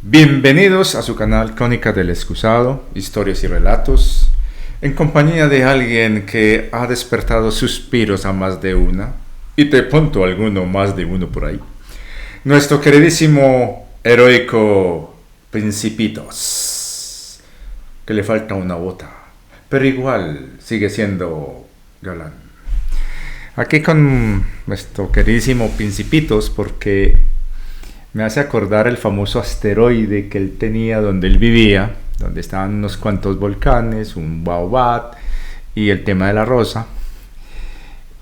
Bienvenidos a su canal Crónicas del Excusado, historias y relatos, en compañía de alguien que ha despertado suspiros a más de una, y de pronto alguno más de uno por ahí. Nuestro queridísimo, heroico Principitos, que le falta una bota, pero igual sigue siendo galán. Aquí con nuestro queridísimo Principitos, porque me hace acordar el famoso asteroide que él tenía donde él vivía, donde estaban unos cuantos volcanes, un baobab y el tema de la rosa.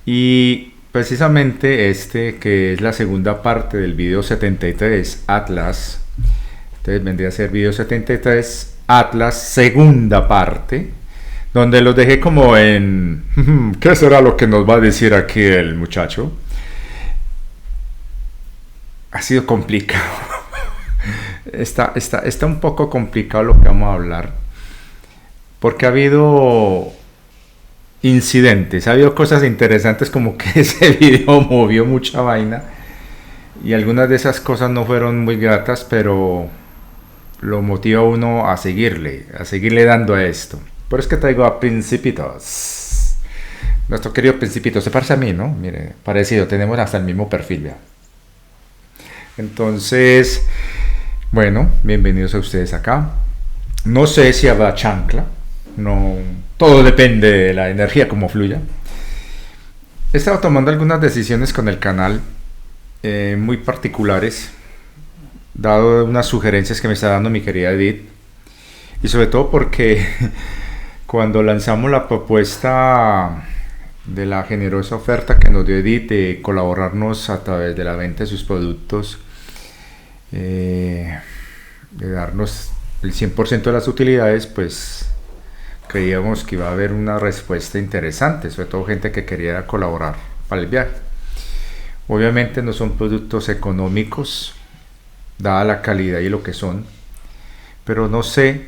Y precisamente este, que es la segunda parte del video 73, Atlas. Entonces vendría a ser video 73, Atlas, segunda parte, donde los dejé como en... ¿Qué será lo que nos va a decir aquí el muchacho? Ha sido complicado. Está un poco complicado lo que vamos a hablar. Porque ha habido incidentes, ha habido cosas interesantes, como que ese video movió mucha vaina. Y algunas de esas cosas no fueron muy gratas, pero lo motiva a uno a seguirle dando a esto. Por eso es que traigo a Principitos. Nuestro querido Principito, se parece a mí, ¿no? Mire, parecido, tenemos hasta el mismo perfil, vea. Entonces, bueno, bienvenidos a ustedes acá. No sé si habrá chancla, no, todo depende de la energía como fluya. He estado tomando algunas decisiones con el canal muy particulares, dado unas sugerencias que me está dando mi querida Edith, y sobre todo porque cuando lanzamos la propuesta de la generosa oferta que nos dio Edith de colaborarnos a través de la venta de sus productos, de darnos el 100% de las utilidades, pues creíamos que iba a haber una respuesta interesante, sobre todo gente que quería colaborar para el viaje. Obviamente no son productos económicos, dada la calidad y lo que son, pero no sé,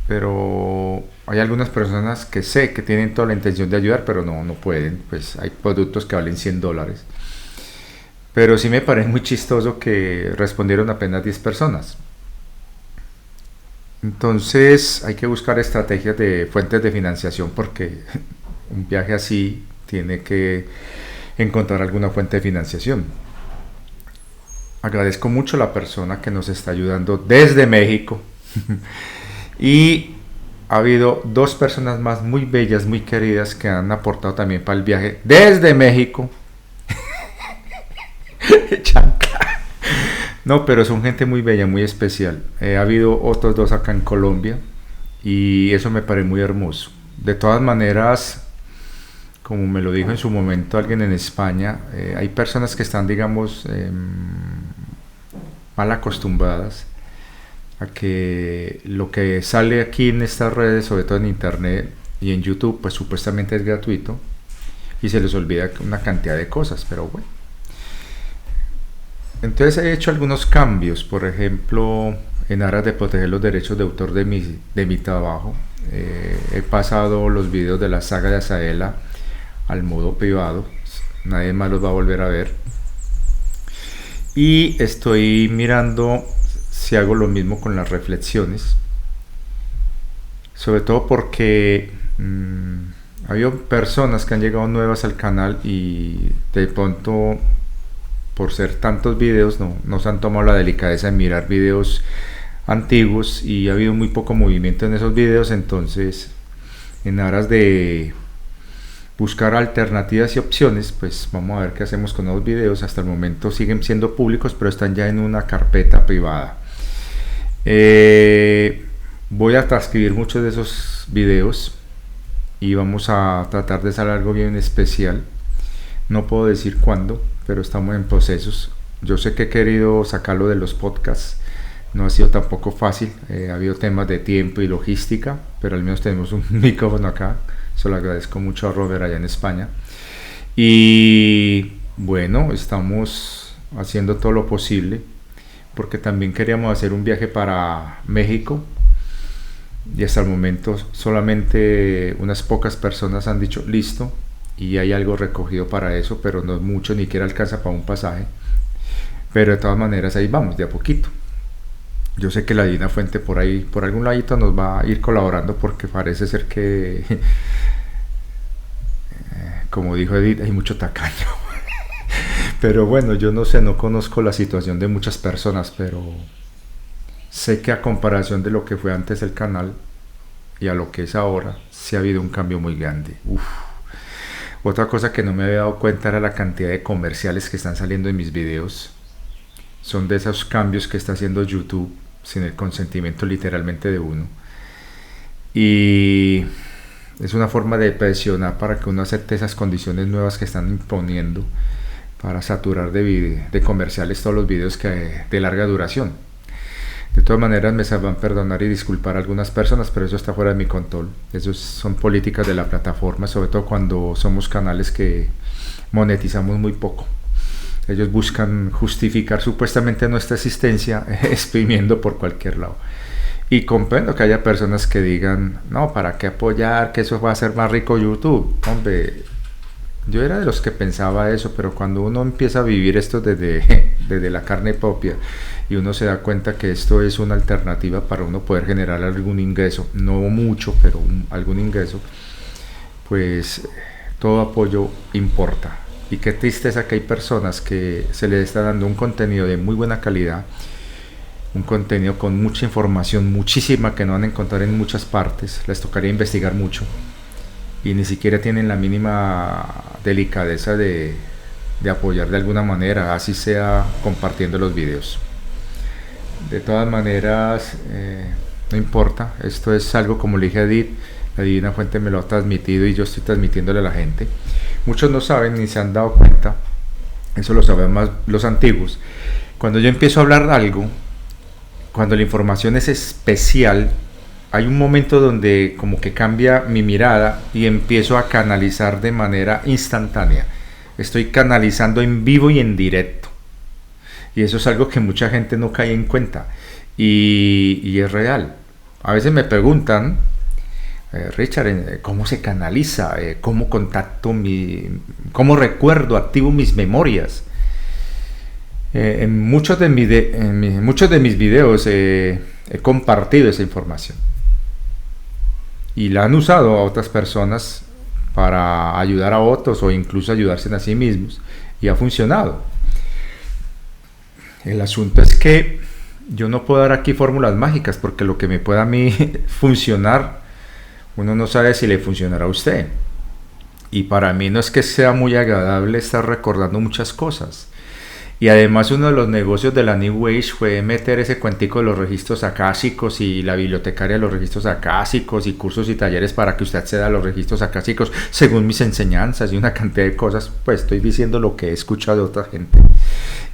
pero hay algunas personas que sé que tienen toda la intención de ayudar, pero no pueden. Pues hay productos que valen $100, pero sí me parece muy chistoso que respondieron apenas 10 personas. Entonces hay que buscar estrategias de fuentes de financiación, porque un viaje así tiene que encontrar alguna fuente de financiación. Agradezco mucho a la persona que nos está ayudando desde México. Y ha habido dos personas más muy bellas, muy queridas, que han aportado también para el viaje desde México. No, pero son gente muy bella, muy especial. Ha habido otros dos acá en Colombia y eso me parece muy hermoso. De todas maneras, como me lo dijo en su momento alguien en España, hay personas que están, digamos, mal acostumbradas a que lo que sale aquí en estas redes, sobre todo en internet y en YouTube, pues supuestamente es gratuito, y se les olvida una cantidad de cosas, pero bueno. Entonces he hecho algunos cambios, por ejemplo, en aras de proteger los derechos de autor de mi trabajo. He pasado los videos de la saga de Azaela al modo privado, nadie más los va a volver a ver. Y estoy mirando si hago lo mismo con las reflexiones, sobre todo porque ha habido personas que han llegado nuevas al canal y de pronto, por ser tantos videos, no se han tomado la delicadeza de mirar videos antiguos, y ha habido muy poco movimiento en esos videos. Entonces, en aras de buscar alternativas y opciones, pues vamos a ver qué hacemos con los videos. Hasta el momento siguen siendo públicos, pero están ya en una carpeta privada. Voy a transcribir muchos de esos videos y vamos a tratar de hacer algo bien especial. No puedo decir cuándo, pero estamos en procesos. Yo sé que he querido sacarlo de los podcasts, no ha sido tampoco fácil. Ha habido temas de tiempo y logística, pero al menos tenemos un micrófono acá. Se lo agradezco mucho a Robert allá en España. Y bueno, estamos haciendo todo lo posible, porque también queríamos hacer un viaje para México, y hasta el momento solamente unas pocas personas han dicho listo, y hay algo recogido para eso, pero no es mucho, ni siquiera alcanza para un pasaje. Pero de todas maneras ahí vamos, de a poquito. Yo sé que la Divina Fuente por ahí, por algún ladito nos va a ir colaborando porque parece ser que, como dijo Edith, hay mucho tacaño. Pero bueno, yo no sé, no conozco la situación de muchas personas, pero sé que a comparación de lo que fue antes el canal y a lo que es ahora, sí ha habido un cambio muy grande. Uf. Otra cosa que no me había dado cuenta era la cantidad de comerciales que están saliendo en mis videos. Son de esos cambios que está haciendo YouTube sin el consentimiento literalmente de uno. Y es una forma de presionar para que uno acepte esas condiciones nuevas que están imponiendo para saturar de comerciales todos los videos de larga duración. De todas maneras me sabrán perdonar y disculpar a algunas personas, pero eso está fuera de mi control. Eso son políticas de la plataforma, sobre todo cuando somos canales que monetizamos muy poco. Ellos buscan justificar supuestamente nuestra existencia exprimiendo por cualquier lado. Y comprendo que haya personas que digan, no, ¿para qué apoyar? Que eso va a hacer más rico YouTube. Hombre, yo era de los que pensaba eso, pero cuando uno empieza a vivir esto desde la carne propia y uno se da cuenta que esto es una alternativa para uno poder generar algún ingreso, no mucho, pero algún ingreso, pues todo apoyo importa. Y qué tristeza que hay personas que se les está dando un contenido de muy buena calidad, un contenido con mucha información, muchísima que no van a encontrar en muchas partes, les tocaría investigar mucho y ni siquiera tienen la mínima delicadeza de apoyar de alguna manera, así sea compartiendo los videos. De todas maneras, no importa, esto es algo, como le dije a Edith, la Divina Fuente me lo ha transmitido y yo estoy transmitiéndole a la gente. Muchos no saben ni se han dado cuenta, eso lo saben más los antiguos. Cuando yo empiezo a hablar de algo, cuando la información es especial, hay un momento donde como que cambia mi mirada y empiezo a canalizar de manera instantánea. Estoy canalizando en vivo y en directo. Y eso es algo que mucha gente no cae en cuenta. Y es real. A veces me preguntan, Richard, ¿cómo se canaliza? ¿Cómo contacto cómo recuerdo, activo mis memorias? En muchos de mis videos he compartido esa información. Y la han usado a otras personas para ayudar a otros o incluso ayudarse a sí mismos. Y ha funcionado. El asunto es que yo no puedo dar aquí fórmulas mágicas porque lo que me pueda a mí funcionar, uno no sabe si le funcionará a usted. Y para mí no es que sea muy agradable estar recordando muchas cosas. Y además uno de los negocios de la New Age fue meter ese cuentico de los registros acásicos y la bibliotecaria de los registros acásicos y cursos y talleres para que usted acceda a los registros acásicos según mis enseñanzas y una cantidad de cosas. Pues estoy diciendo lo que he escuchado de otra gente.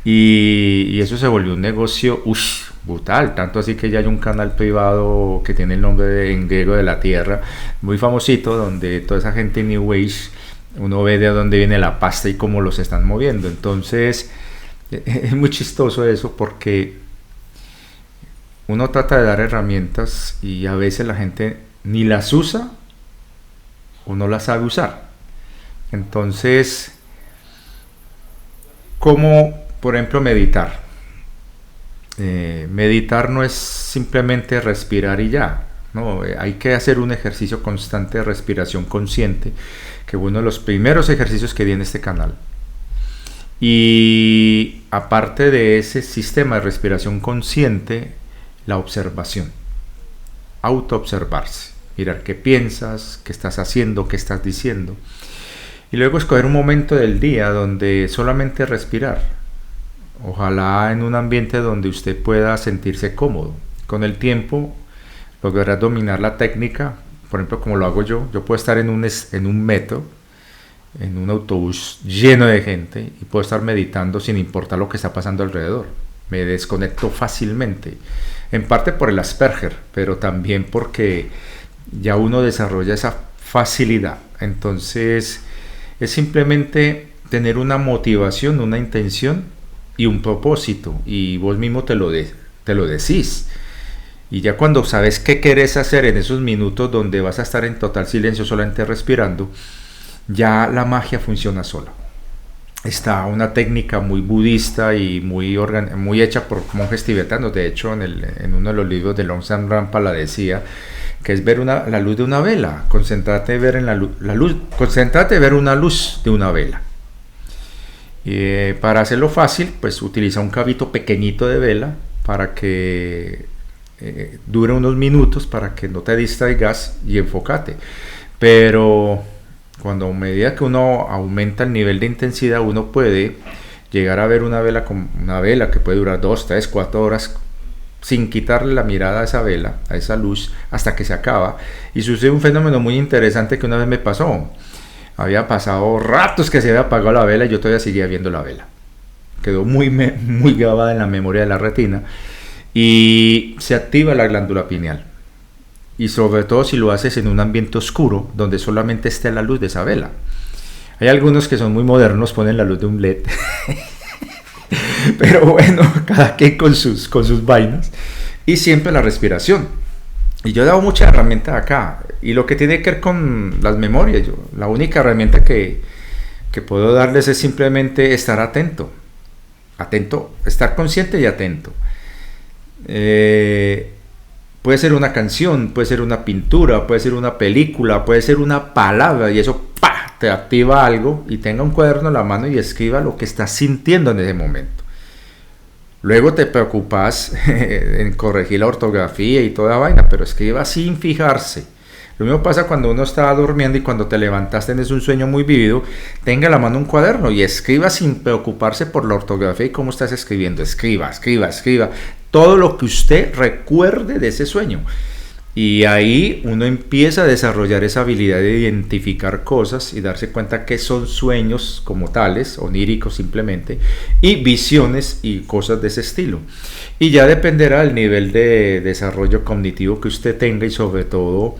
Y eso se volvió un negocio brutal, tanto así que ya hay un canal privado que tiene el nombre en griego de la tierra, muy famosito, donde toda esa gente New Age, uno ve de dónde viene la pasta y cómo los están moviendo. Entonces es muy chistoso eso porque uno trata de dar herramientas y a veces la gente ni las usa o no las sabe usar. Entonces, ¿cómo, por ejemplo, meditar? Meditar no es simplemente respirar y ya, ¿no? Hay que hacer un ejercicio constante de respiración consciente, que es uno de los primeros ejercicios que di en este canal. Y aparte de ese sistema de respiración consciente, la observación, autoobservarse, mirar qué piensas, qué estás haciendo, qué estás diciendo, y luego escoger un momento del día donde solamente respirar, ojalá en un ambiente donde usted pueda sentirse cómodo. Con el tiempo logrará dominar la técnica, por ejemplo como lo hago yo puedo estar en un metro, en un autobús lleno de gente y puedo estar meditando sin importar lo que está pasando alrededor. Me desconecto fácilmente, en parte por el Asperger, pero también porque ya uno desarrolla esa facilidad. Entonces es simplemente tener una motivación, una intención y un propósito, y vos mismo te lo decís. Y ya cuando sabes qué querés hacer en esos minutos donde vas a estar en total silencio solamente respirando, ya la magia funciona sola. está una técnica muy budista y muy hecha por monjes tibetanos. De hecho, en uno de los libros de Longzang Rampa la decía, que es ver la luz de una vela. Concéntrate en ver la luz, concéntrate en ver una luz de una vela. Y para hacerlo fácil, pues utiliza un cabito pequeñito de vela para que dure unos minutos, para que no te distraigas y enfócate. Pero cuando a medida que uno aumenta el nivel de intensidad, uno puede llegar a ver una vela que puede durar 2, 3, 4 horas sin quitarle la mirada a esa vela, a esa luz, hasta que se acaba. Y sucede un fenómeno muy interesante que una vez me pasó. Había pasado ratos que se había apagado la vela y yo todavía seguía viendo la vela. Quedó muy grabada en la memoria de la retina y se activa la glándula pineal. Y sobre todo si lo haces en un ambiente oscuro, donde solamente esté la luz de esa vela. Hay algunos que son muy modernos, ponen la luz de un LED. Pero bueno, cada quien con sus vainas. Y siempre la respiración. Y yo he dado muchas herramientas acá. Y lo que tiene que ver con las memorias, la única herramienta que puedo darles es simplemente estar atento. Atento, estar consciente y atento. Puede ser una canción, puede ser una pintura, puede ser una película, puede ser una palabra, y eso ¡pah!, te activa algo. Y tenga un cuaderno en la mano y escriba lo que estás sintiendo en ese momento. Luego te preocupas en corregir la ortografía y toda vaina, pero escriba sin fijarse. Lo mismo pasa cuando uno está durmiendo y cuando te levantaste tenés un sueño muy vívido. Tenga en la mano un cuaderno y escriba sin preocuparse por la ortografía y cómo estás escribiendo. Escriba. Todo lo que usted recuerde de ese sueño. Y ahí uno empieza a desarrollar esa habilidad de identificar cosas y darse cuenta que son sueños como tales, oníricos simplemente, y visiones y cosas de ese estilo. Y ya dependerá del nivel de desarrollo cognitivo que usted tenga y sobre todo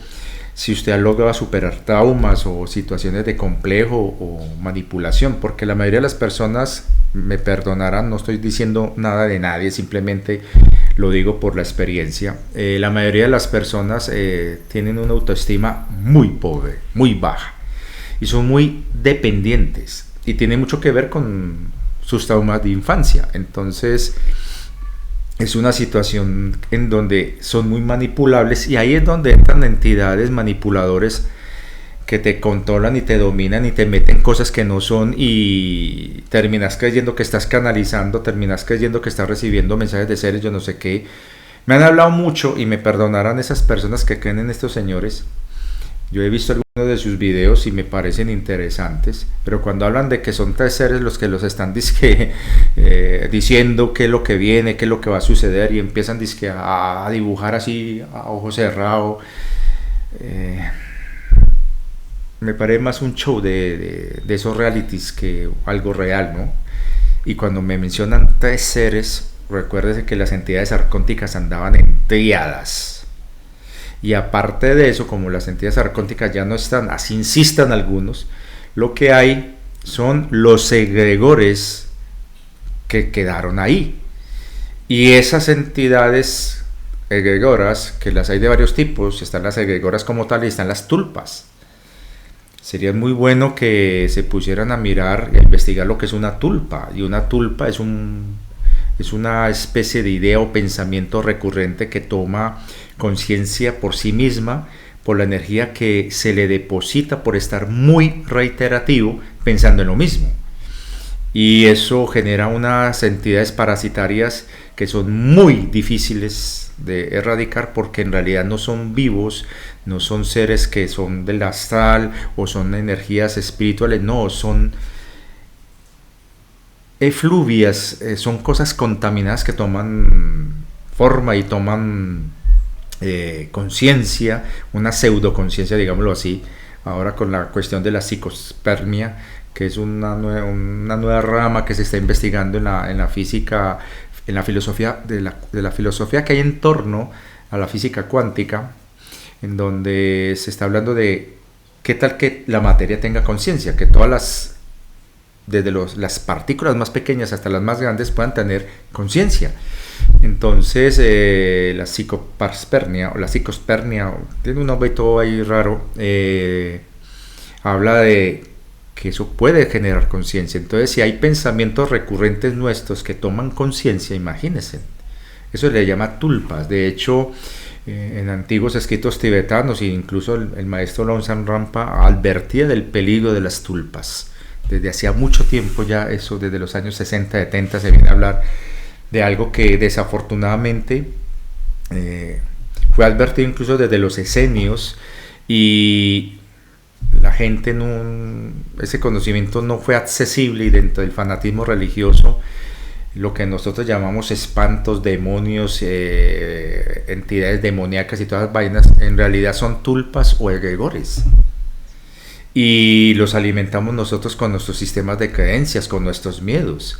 si usted ha logrado superar traumas o situaciones de complejo o manipulación, porque la mayoría de las personas, me perdonarán, no estoy diciendo nada de nadie, simplemente lo digo por la experiencia, la mayoría de las personas tienen una autoestima muy pobre, muy baja, y son muy dependientes, y tiene mucho que ver con sus traumas de infancia. Entonces es una situación en donde son muy manipulables, y ahí es donde entran entidades manipuladores que te controlan y te dominan y te meten cosas que no son, y terminas creyendo que estás canalizando, terminas creyendo que estás recibiendo mensajes de seres, yo no sé qué. Me han hablado mucho, y me perdonarán esas personas que creen en estos señores. Yo he visto algunos de sus videos y me parecen interesantes, pero cuando hablan de que son 3 seres los que los están diciendo qué es lo que viene, qué es lo que va a suceder, y empiezan a dibujar así a ojo cerrado, me parece más un show de esos realities que algo real, ¿no? Y cuando me mencionan 3 seres, recuérdese que las entidades arcónticas andaban en tríadas. Y aparte de eso, como las entidades arcónticas ya no están, así insistan algunos, lo que hay son los egregores que quedaron ahí. Y esas entidades egregoras, que las hay de varios tipos, están las egregoras como tal y están las tulpas. Sería muy bueno que se pusieran a mirar y a investigar lo que es una tulpa. Y una tulpa es una especie de idea o pensamiento recurrente que toma conciencia por sí misma, por la energía que se le deposita por estar muy reiterativo pensando en lo mismo. Y eso genera unas entidades parasitarias que son muy difíciles de erradicar, porque en realidad no son vivos, no son seres que son del astral o son energías espirituales, no, son efluvias, son cosas contaminadas que toman forma y toman conciencia, una pseudoconciencia, digámoslo así, ahora con la cuestión de la psicospermia, que es una nueva rama que se está investigando en la física, en la filosofía de la filosofía que hay en torno a la física cuántica, en donde se está hablando de qué tal que la materia tenga conciencia, que todas desde las partículas más pequeñas hasta las más grandes puedan tener conciencia. Entonces la psicospermia tiene un nombre todo ahí raro, habla de que eso puede generar conciencia. Entonces, si hay pensamientos recurrentes nuestros que toman conciencia, imagínense, eso se le llama tulpas. De hecho, en antiguos escritos tibetanos, e incluso el maestro Longzang Rampa advertía del peligro de las tulpas. Desde hacía mucho tiempo ya, eso desde los años 60, 70, se viene a hablar de algo que desafortunadamente fue advertido incluso desde los esenios, y la gente ese conocimiento no fue accesible, y dentro del fanatismo religioso, lo que nosotros llamamos espantos, demonios, entidades demoníacas y todas las vainas, en realidad son tulpas o egregores. Y los alimentamos nosotros con nuestros sistemas de creencias, con nuestros miedos.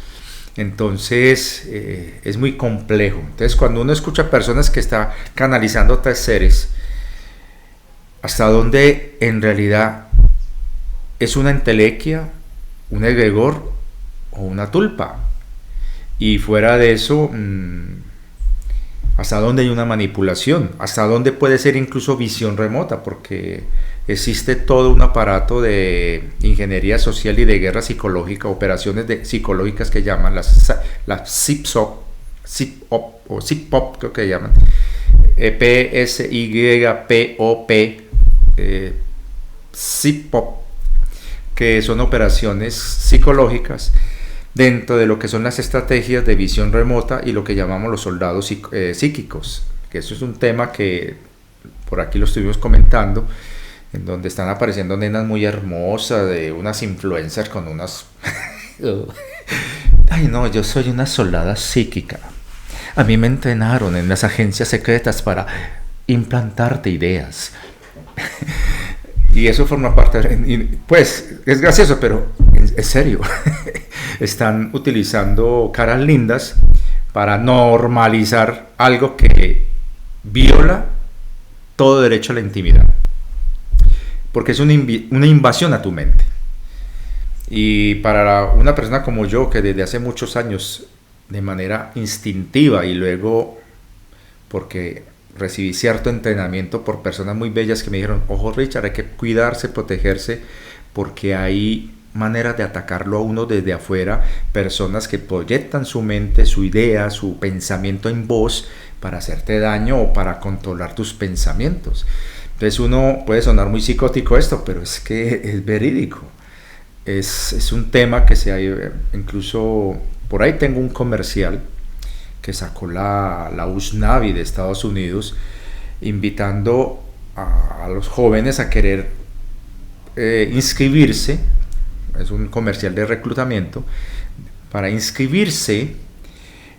Entonces, es muy complejo. Entonces, cuando uno escucha personas que están canalizando a otros seres, hasta dónde en realidad es una entelequia, un egregor o una tulpa. Y fuera de eso, hasta dónde hay una manipulación, hasta dónde puede ser incluso visión remota, porque existe todo un aparato de ingeniería social y de guerra psicológica, operaciones psicológicas que llaman las SIPOP, o SIPOP, creo que llaman, PSYPOP, SIPOP, que son operaciones psicológicas dentro de lo que son las estrategias de visión remota y lo que llamamos los soldados psíquicos, que eso es un tema que por aquí lo estuvimos comentando, en donde están apareciendo nenas muy hermosas, de unas influencers con unas... Ay no, yo soy una soldada psíquica. A mí me entrenaron en las agencias secretas para implantarte ideas. Y eso forma parte, pues es gracioso, pero es serio. Están utilizando caras lindas para normalizar algo que viola todo derecho a la intimidad, porque es una invasión a tu mente. Y para una persona como yo, que desde hace muchos años, de manera instintiva, y luego porque recibí cierto entrenamiento por personas muy bellas que me dijeron: ojo Richard, hay que cuidarse, protegerse, porque hay maneras de atacarlo a uno desde afuera, personas que proyectan su mente, su idea, su pensamiento en voz para hacerte daño o para controlar tus pensamientos. Entonces uno puede sonar muy psicótico esto, pero es que es verídico. Es un tema que se ha incluso por ahí tengo un comercial que sacó la USNAVI de Estados Unidos, invitando a los jóvenes a querer inscribirse. Es un comercial de reclutamiento para inscribirse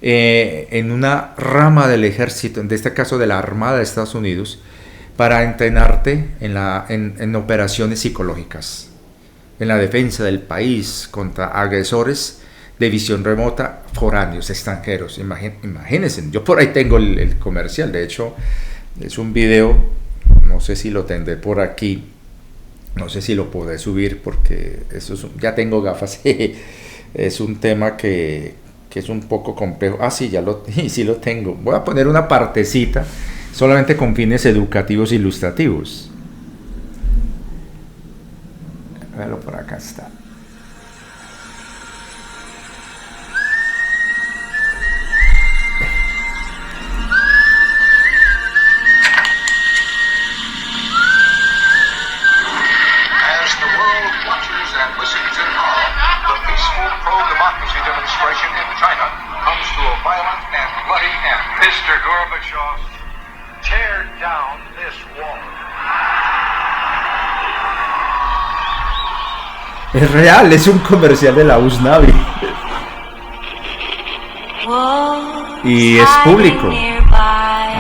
en una rama del ejército, en este caso de la Armada de Estados Unidos, para entrenarte en operaciones psicológicas, en la defensa del país contra agresores de visión remota, foráneos, extranjeros. Imagínense, yo por ahí tengo el comercial, de hecho es un video, no sé si lo tendré por aquí, no sé si lo podré subir porque ya tengo gafas. Es un tema que es un poco complejo. Sí, sí lo tengo. Voy a poner una partecita solamente con fines educativos e ilustrativos. Véalo, por acá está. Mr. Gorbachev, tear down this wall. Es real, es un comercial de la USNAVI. Y es público.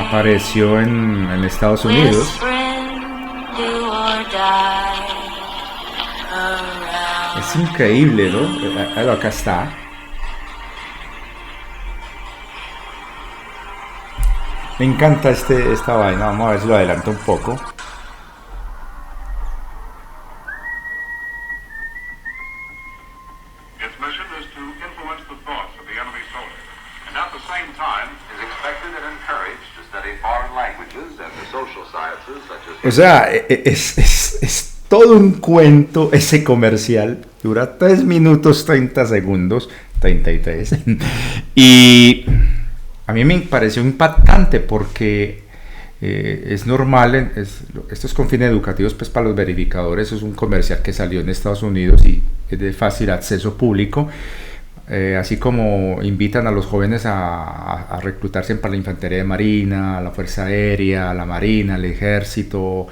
Apareció en Estados Unidos. Es increíble, ¿no? Acá está. Me encanta esta vaina. Vamos a ver si lo adelanto un poco. Its mission is to influence the thoughts of the enemy soldier, and at the same time is expected and encouraged to study foreign languages and the social sciences such as... O sea, es todo un cuento ese comercial, Dura 3 minutos 30 segundos, 33. Y a mí me pareció impactante porque es normal, esto es con fines educativos pues para los verificadores, es un comercial que salió en Estados Unidos y es de fácil acceso público. Así como invitan a los jóvenes a reclutarse para la Infantería de Marina, a la Fuerza Aérea, a la Marina, al Ejército,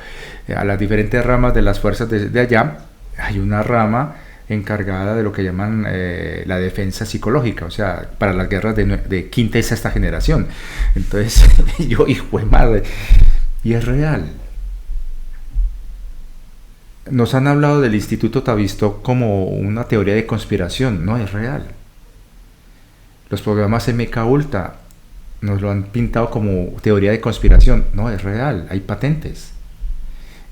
a las diferentes ramas de las fuerzas de allá, hay una rama encargada de lo que llaman la defensa psicológica, o sea, para las guerras de quinta y sexta generación. Entonces, yo, hijo de madre, y es real. Nos han hablado del Instituto Tavistock como una teoría de conspiración, no es real. Los programas MK Ultra nos lo han pintado como teoría de conspiración, no es real, hay patentes.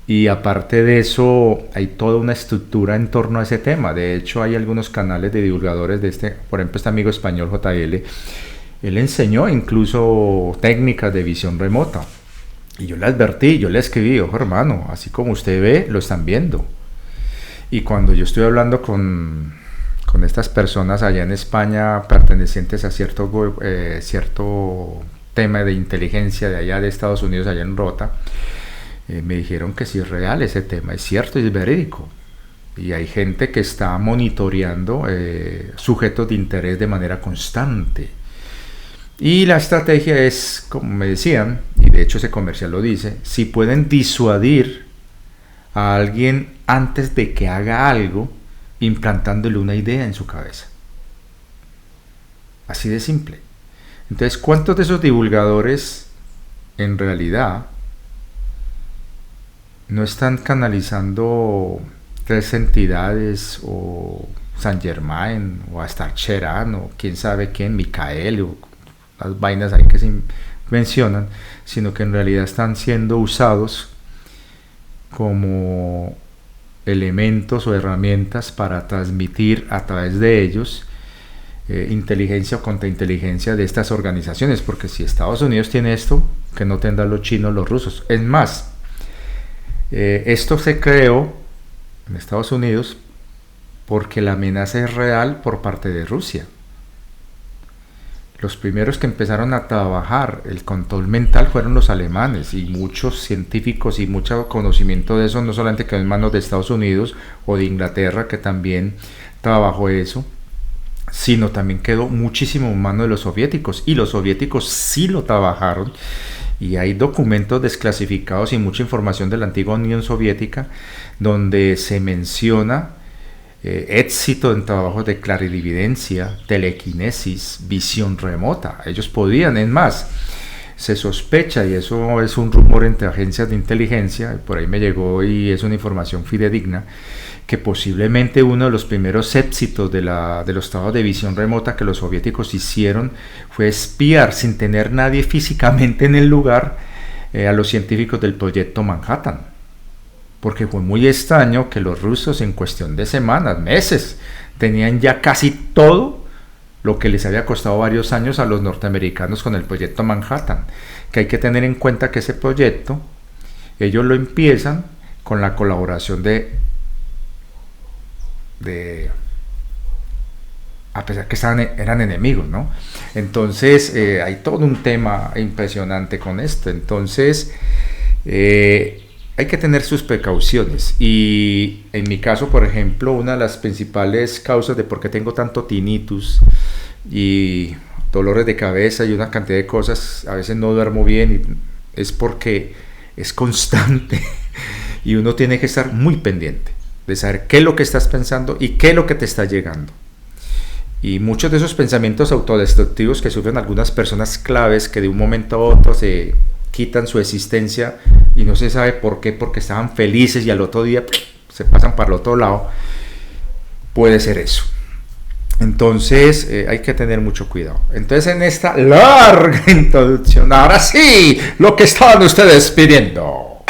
Y aparte de eso, hay toda una estructura en torno a ese tema. De hecho, hay algunos canales de divulgadores de por ejemplo, este amigo español JL, él enseñó incluso técnicas de visión remota. Y yo le advertí, yo le escribí, ojo hermano, así como usted ve, lo están viendo. Y cuando yo estoy hablando con estas personas allá en España pertenecientes a cierto tema de inteligencia de allá de Estados Unidos, allá en Rota, me dijeron que sí es real ese tema, es cierto y es verídico. Y hay gente que está monitoreando sujetos de interés de manera constante. Y la estrategia es, como me decían, y de hecho ese comercial lo dice, si pueden disuadir a alguien antes de que haga algo, implantándole una idea en su cabeza. Así de simple. Entonces, ¿cuántos de esos divulgadores en realidad no están canalizando tres entidades o Saint Germain o hasta Cherán o quién sabe quién, Micael o las vainas ahí que se mencionan, sino que en realidad están siendo usados como elementos o herramientas para transmitir a través de ellos inteligencia o contrainteligencia de estas organizaciones? Porque si Estados Unidos tiene esto, que no tendrán los chinos, los rusos. Es más, esto se creó en Estados Unidos porque la amenaza es real por parte de Rusia. Los primeros que empezaron a trabajar el control mental fueron los alemanes, y muchos científicos y mucho conocimiento de eso no solamente quedó en manos de Estados Unidos o de Inglaterra, que también trabajó eso, sino también quedó muchísimo en manos de los soviéticos, y los soviéticos sí lo trabajaron, y hay documentos desclasificados y mucha información de la antigua Unión Soviética donde se menciona éxito en trabajos de clarividencia, telequinesis, visión remota. Ellos podían, es más, se sospecha, y eso es un rumor entre agencias de inteligencia, por ahí me llegó y es una información fidedigna, que posiblemente uno de los primeros éxitos de los trabajos de visión remota que los soviéticos hicieron fue espiar sin tener nadie físicamente en el lugar a los científicos del proyecto Manhattan. Porque fue muy extraño que los rusos en cuestión de semanas, meses, tenían ya casi todo lo que les había costado varios años a los norteamericanos con el proyecto Manhattan. Que hay que tener en cuenta que ese proyecto, ellos lo empiezan con la colaboración de a pesar que eran enemigos, ¿no? Entonces hay todo un tema impresionante con esto. Entonces hay que tener sus precauciones, y en mi caso, por ejemplo, una de las principales causas de por qué tengo tanto tinnitus y dolores de cabeza y una cantidad de cosas, a veces no duermo bien, es porque es constante y uno tiene que estar muy pendiente de saber qué es lo que estás pensando y qué es lo que te está llegando. Y muchos de esos pensamientos autodestructivos que sufren algunas personas claves, que de un momento a otro se quitan su existencia y no se sabe por qué, porque estaban felices y al otro día se pasan para el otro lado, puede ser eso. Entonces hay que tener mucho cuidado. Entonces, en esta larga introducción, ahora sí, lo que estaban ustedes pidiendo.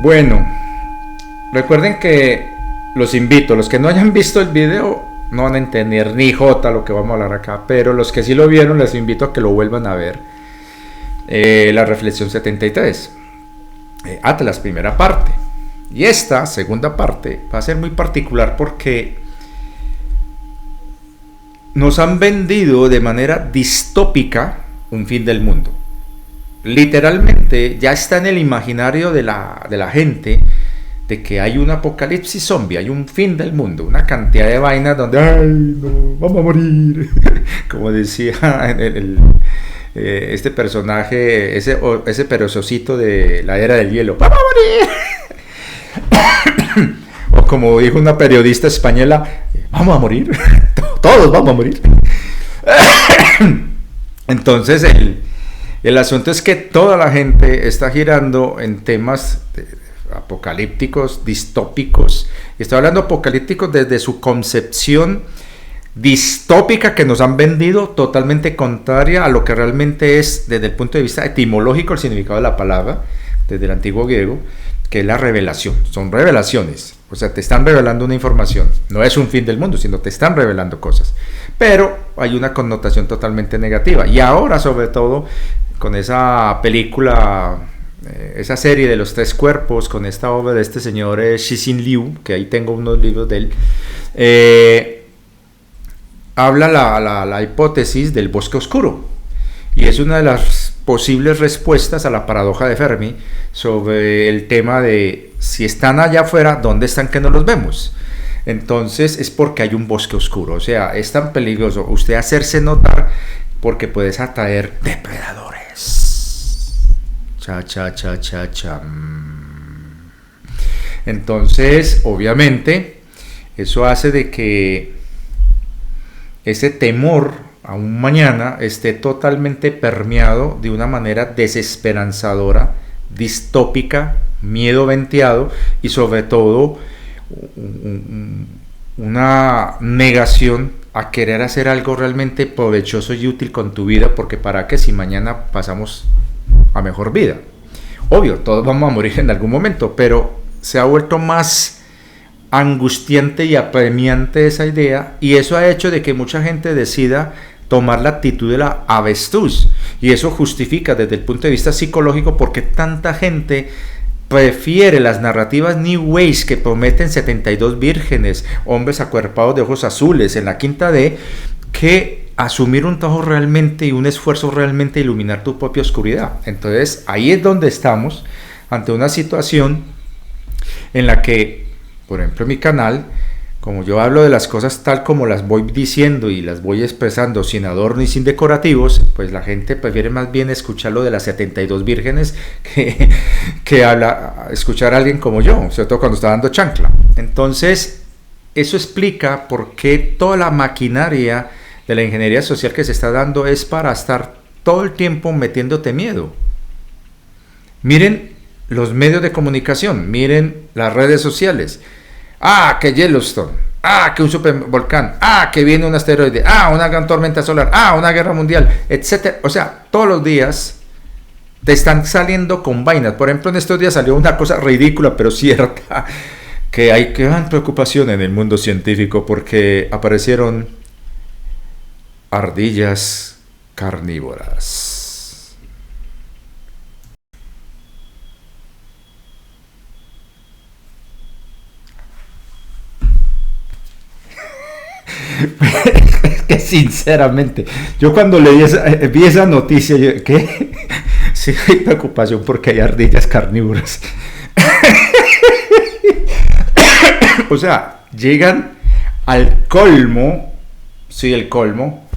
Bueno, recuerden que los invito, los que no hayan visto el video, no van a entender ni jota lo que vamos a hablar acá, pero los que sí lo vieron les invito a que lo vuelvan a ver. La reflexión 73, Atlas, primera parte. Y esta segunda parte va a ser muy particular porque nos han vendido de manera distópica un fin del mundo. Literalmente ya está en el imaginario de la gente de que hay un apocalipsis zombie, hay un fin del mundo, una cantidad de vainas donde ¡ay, no, vamos a morir! Como decía este personaje, ese perezosito de la era del hielo, ¡vamos a morir! O como dijo una periodista española, ¡vamos a morir! Todos vamos a morir. Entonces el asunto es que toda la gente está girando en temas apocalípticos, distópicos. Estoy hablando apocalípticos desde su concepción distópica que nos han vendido, totalmente contraria a lo que realmente es desde el punto de vista etimológico el significado de la palabra, desde el antiguo griego, que es la revelación. Son revelaciones, o sea, te están revelando una información. No es un fin del mundo, sino te están revelando cosas. Pero hay una connotación totalmente negativa. Y ahora, sobre todo, con esa película, esa serie de los 3 cuerpos, con esta obra de este señor Cixin Liu, que ahí tengo unos libros de él, habla la hipótesis del bosque oscuro. Y es una de las posibles respuestas a la paradoja de Fermi sobre el tema de si están allá afuera, ¿dónde están que no los vemos? Entonces es porque hay un bosque oscuro. O sea, es tan peligroso usted hacerse notar porque puedes atraer depredadores. Cha. Entonces, obviamente, eso hace de que ese temor a un mañana esté totalmente permeado de una manera desesperanzadora, distópica, miedo venteado y sobre todo una negación a querer hacer algo realmente provechoso y útil con tu vida, porque para qué si mañana pasamos a mejor vida. Obvio, todos vamos a morir en algún momento, pero se ha vuelto más angustiante y apremiante esa idea, y eso ha hecho de que mucha gente decida tomar la actitud de la avestruz, y eso justifica desde el punto de vista psicológico por qué tanta gente prefiere las narrativas New Age que prometen 72 vírgenes, hombres acuerpados de ojos azules en la quinta D, que asumir un trabajo realmente y un esfuerzo realmente de iluminar tu propia oscuridad. Entonces ahí es donde estamos ante una situación en la que, por ejemplo, en mi canal, como yo hablo de las cosas tal como las voy diciendo y las voy expresando sin adorno y sin decorativos, pues la gente prefiere más bien escuchar lo de las 72 vírgenes que escuchar a alguien como yo, sobre todo cuando está dando chancla. Entonces, eso explica por qué toda la maquinaria de la ingeniería social que se está dando es para estar todo el tiempo metiéndote miedo. Miren los medios de comunicación, miren las redes sociales. Que Yellowstone, que un supervolcán, que viene un asteroide, una gran tormenta solar, una guerra mundial, etcétera. O sea, todos los días te están saliendo con vainas. Por ejemplo, en estos días salió una cosa ridícula pero cierta, que hay gran preocupación en el mundo científico porque aparecieron ardillas carnívoras. Que sinceramente, yo cuando vi esa noticia, ¿qué? Sí, hay preocupación porque hay ardillas carnívoras. O sea, llegan al colmo, sí, el colmo,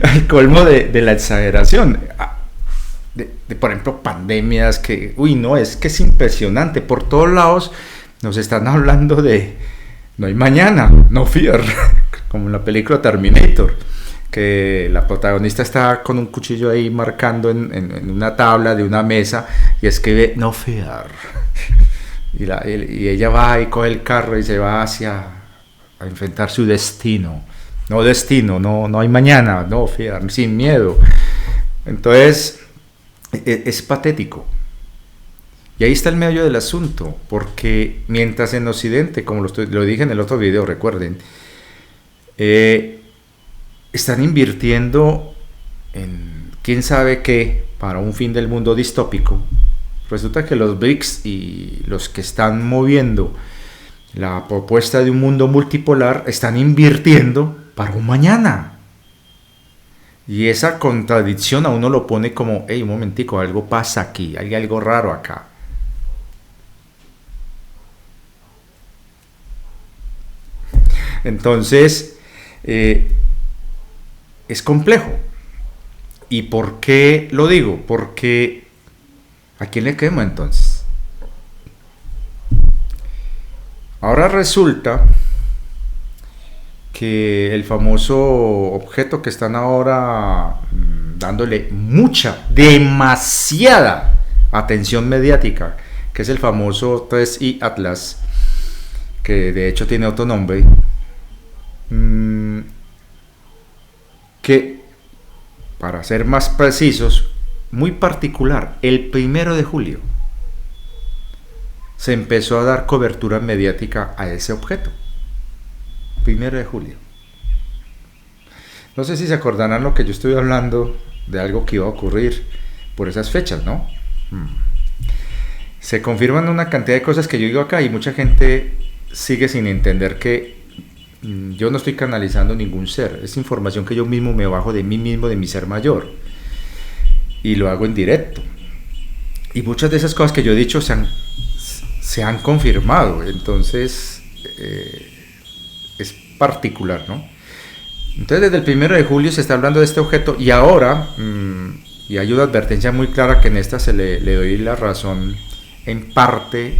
al colmo de la exageración. Por ejemplo, pandemias que, no, es que es impresionante. Por todos lados nos están hablando de no hay mañana, no fear, como en la película Terminator, que la protagonista está con un cuchillo ahí marcando en una tabla de una mesa y escribe no fear. Y ella va y coge el carro y se va a enfrentar su destino. No hay mañana, no fear, sin miedo. Entonces, es patético. Y ahí está el meollo del asunto, porque mientras en Occidente, como lo dije en el otro video, recuerden, están invirtiendo en quién sabe qué para un fin del mundo distópico. Resulta que los BRICS y los que están moviendo la propuesta de un mundo multipolar están invirtiendo para un mañana. Y esa contradicción a uno lo pone como, hey, un momentico, algo pasa aquí, hay algo raro acá. Entonces, es complejo. ¿Y por qué lo digo? Porque ¿a quién le quemo entonces? Ahora resulta que el famoso objeto que están ahora dándole demasiada atención mediática, que es el famoso 3i Atlas, que de hecho tiene otro nombre, que, para ser más precisos, muy particular, el 1 de julio se empezó a dar cobertura mediática a ese objeto. 1 de julio. No sé si se acordarán lo que yo estoy hablando de algo que iba a ocurrir por esas fechas, ¿no? Se confirman una cantidad de cosas que yo digo acá y mucha gente sigue sin entender que yo no estoy canalizando ningún ser. Es información que yo mismo me bajo de mí mismo, de mi ser mayor. Y lo hago en directo. Y muchas de esas cosas que yo he dicho se han confirmado. Entonces, es particular, ¿no? Entonces, desde el 1 de julio se está hablando de este objeto y ahora, y hay una advertencia muy clara que en esta le doy la razón en parte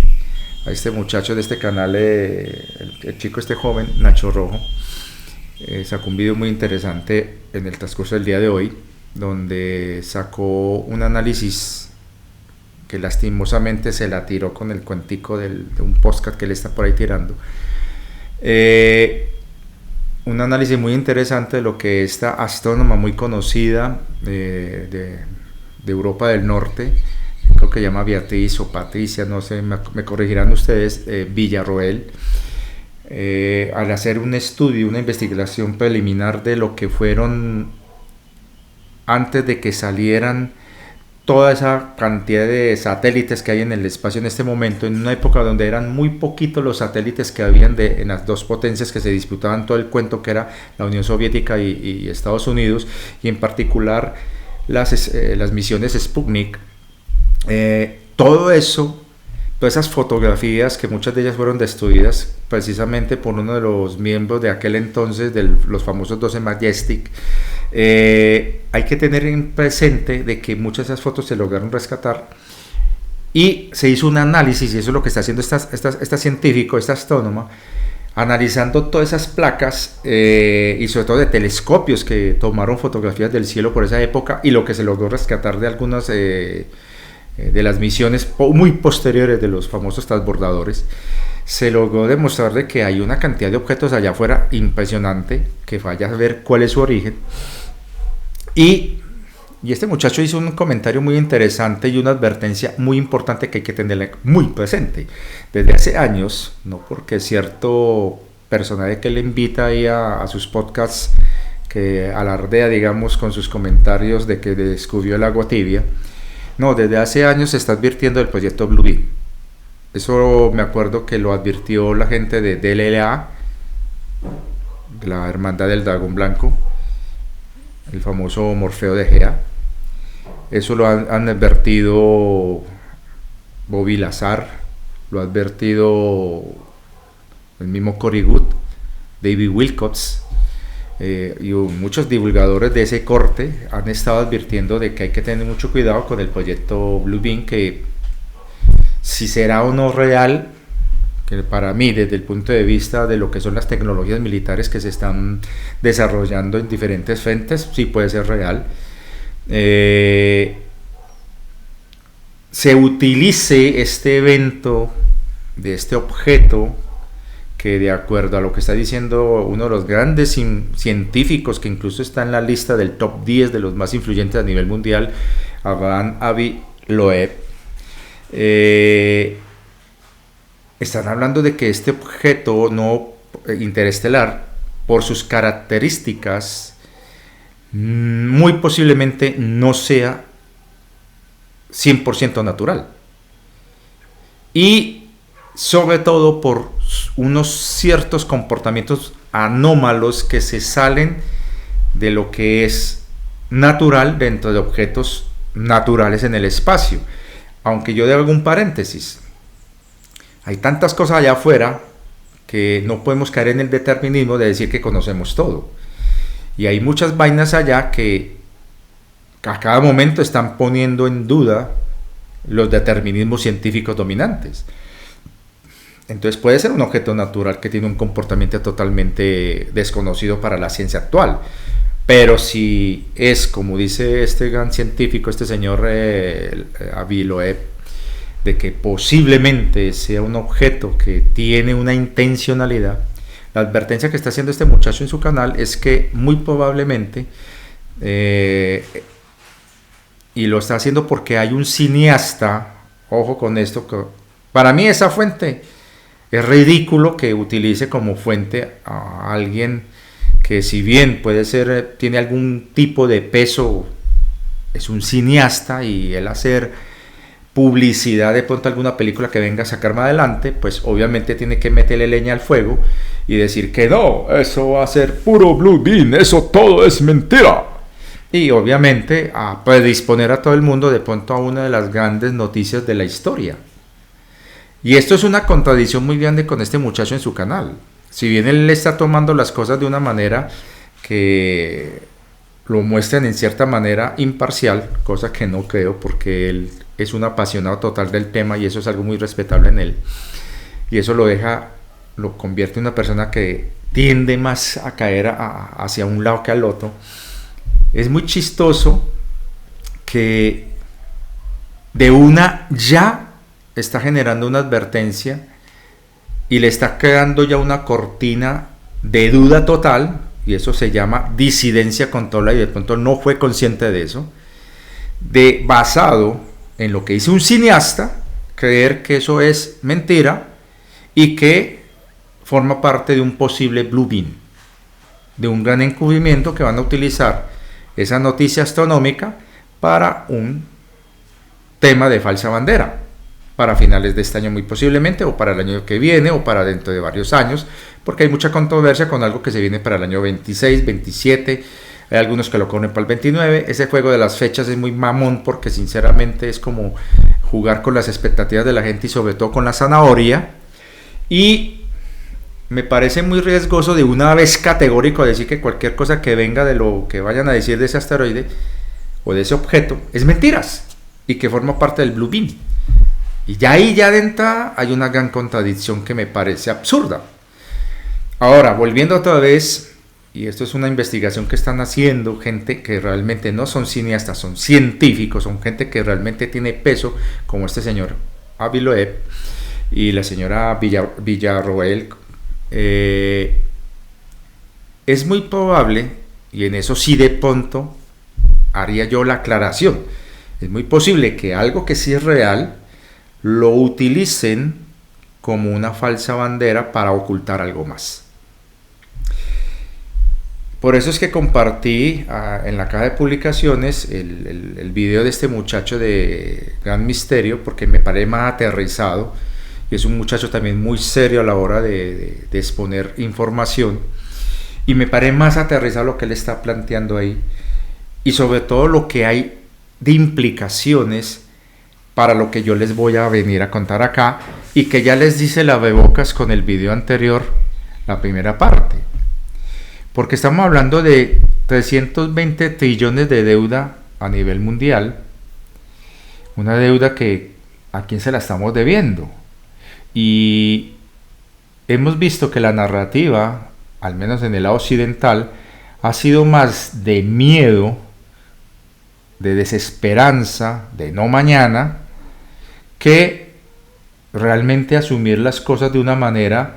a este muchacho de este canal, el chico este joven, Nacho Rojo, sacó un video muy interesante en el transcurso del día de hoy, donde sacó un análisis que lastimosamente se la tiró con el cuentico de un podcast que él está por ahí tirando. Un análisis muy interesante de lo que esta astrónoma muy conocida de Europa del Norte, creo que se llama Beatriz o Patricia, no sé, me corregirán ustedes, Villarroel, al hacer un estudio, una investigación preliminar de lo que fueron, antes de que salieran toda esa cantidad de satélites que hay en el espacio en este momento, en una época donde eran muy poquitos los satélites que habían en las dos potencias que se disputaban todo el cuento, que era la Unión Soviética y Estados Unidos, y en particular las misiones Sputnik. Todo eso, todas esas fotografías, que muchas de ellas fueron destruidas precisamente por uno de los miembros de aquel entonces, de los famosos 12 Majestic, hay que tener en presente de que muchas de esas fotos se lograron rescatar y se hizo un análisis, y eso es lo que está haciendo esta científico, esta astrónoma, analizando todas esas placas y sobre todo de telescopios que tomaron fotografías del cielo por esa época, y lo que se logró rescatar de algunas de las misiones muy posteriores de los famosos transbordadores. Se logró demostrar de que hay una cantidad de objetos allá afuera impresionante, que vaya a ver cuál es su origen. Y este muchacho hizo un comentario muy interesante y una advertencia muy importante que hay que tenerla muy presente. Desde hace años, no porque cierto personaje que le invita ahí a sus podcasts, que alardea, digamos, con sus comentarios de que descubrió el agua tibia, no, desde hace años se está advirtiendo del proyecto Blue Beam. Eso me acuerdo que lo advirtió la gente de DLA, de la Hermandad del Dragón Blanco, el famoso Morfeo de Gea. Eso lo han advertido Bobby Lazar, lo ha advertido el mismo Cory Wood, David Wilcox, y muchos divulgadores de ese corte han estado advirtiendo de que hay que tener mucho cuidado con el proyecto Blue Beam, que si será o no real, que para mí, desde el punto de vista de lo que son las tecnologías militares que se están desarrollando en diferentes frentes, sí puede ser real. Se utilice este evento de este objeto, que de acuerdo a lo que está diciendo uno de los grandes científicos, que incluso está en la lista del top 10 de los más influyentes a nivel mundial, Abraham Avi Loeb, están hablando de que este objeto no interestelar por sus características, muy posiblemente no sea 100% natural. Y sobre todo por unos ciertos comportamientos anómalos que se salen de lo que es natural dentro de objetos naturales en el espacio. Aunque yo hago un paréntesis, hay tantas cosas allá afuera que no podemos caer en el determinismo de decir que conocemos todo. Y hay muchas vainas allá que a cada momento están poniendo en duda los determinismos científicos dominantes. Entonces puede ser un objeto natural que tiene un comportamiento totalmente desconocido para la ciencia actual. Pero si es, como dice este gran científico, este señor Avi Loeb, de que posiblemente sea un objeto que tiene una intencionalidad, la advertencia que está haciendo este muchacho en su canal es que muy probablemente, y lo está haciendo porque hay un cineasta, ojo con esto, que para mí esa fuente es ridículo que utilice como fuente a alguien que, si bien puede ser, tiene algún tipo de peso, es un cineasta, y él hacer publicidad de pronto alguna película que venga a sacar más adelante, pues obviamente tiene que meterle leña al fuego y decir que no, eso va a ser puro Blue Bean, eso todo es mentira. Y obviamente a predisponer a todo el mundo de pronto a una de las grandes noticias de la historia. Y esto es una contradicción muy grande con este muchacho en su canal. Si bien él está tomando las cosas de una manera que lo muestran en cierta manera imparcial, cosa que no creo, porque él es un apasionado total del tema y eso es algo muy respetable en él. Y eso lo convierte en una persona que tiende más a caer hacia un lado que al otro. Es muy chistoso que de una ya está generando una advertencia y le está creando ya una cortina de duda total, y eso se llama disidencia controlada, y de pronto no fue consciente de eso, basado en lo que dice un cineasta, creer que eso es mentira y que forma parte de un posible Blue Beam, de un gran encubrimiento que van a utilizar esa noticia astronómica para un tema de falsa bandera, para finales de este año muy posiblemente, o para el año que viene, o para dentro de varios años, porque hay mucha controversia con algo que se viene para el año 26, 27, hay algunos que lo ponen para el 29, ese juego de las fechas es muy mamón, porque sinceramente es como jugar con las expectativas de la gente y sobre todo con la zanahoria, y me parece muy riesgoso de una vez categórico decir que cualquier cosa que venga de lo que vayan a decir de ese asteroide o de ese objeto es mentiras y que forma parte del Blue Beam. Y ya ahí ya de entrada hay una gran contradicción que me parece absurda. Ahora, volviendo otra vez, y esto es una investigación que están haciendo gente que realmente no son cineastas, son científicos, son gente que realmente tiene peso, como este señor Avi Loeb y la señora Villarroel. Es muy probable, y en eso sí de pronto haría yo la aclaración, es muy posible que algo que sí es real lo utilicen como una falsa bandera para ocultar algo más. Por eso es que compartí en la caja de publicaciones el video de este muchacho de Gran Misterio, porque me parece más aterrizado, y es un muchacho también muy serio a la hora de exponer información, y me parece más aterrizado lo que él está planteando ahí, y sobre todo lo que hay de implicaciones para lo que yo les voy a venir a contar acá, y que ya les dice la bebocas con el video anterior, la primera parte, porque estamos hablando de 320 trillones de deuda a nivel mundial, una deuda que a quién se la estamos debiendo, y hemos visto que la narrativa, al menos en el lado occidental, ha sido más de miedo, de desesperanza, de no mañana, que realmente asumir las cosas de una manera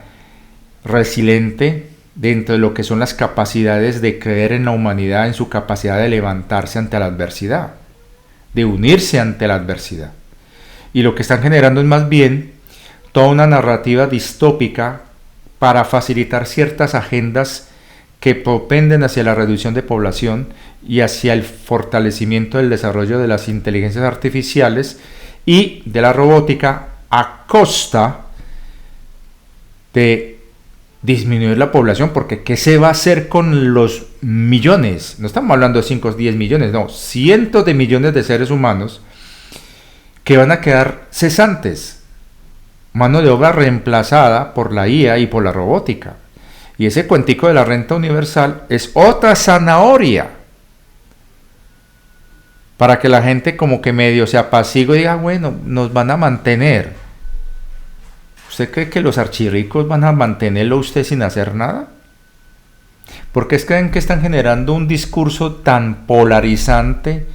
resiliente dentro de lo que son las capacidades de creer en la humanidad, en su capacidad de levantarse ante la adversidad, de unirse ante la adversidad. Y lo que están generando es más bien toda una narrativa distópica para facilitar ciertas agendas que propenden hacia la reducción de población y hacia el fortalecimiento del desarrollo de las inteligencias artificiales y de la robótica a costa de disminuir la población, porque ¿qué se va a hacer con los millones? No estamos hablando de 5 o 10 millones, no, cientos de millones de seres humanos que van a quedar cesantes, mano de obra reemplazada por la IA y por la robótica. Y ese cuentico de la renta universal es otra zanahoria para que la gente como que medio se apacigue y diga, bueno, nos van a mantener. ¿Usted cree que los archirricos van a mantenerlo usted sin hacer nada? ¿Por qué creen que están generando un discurso tan polarizante,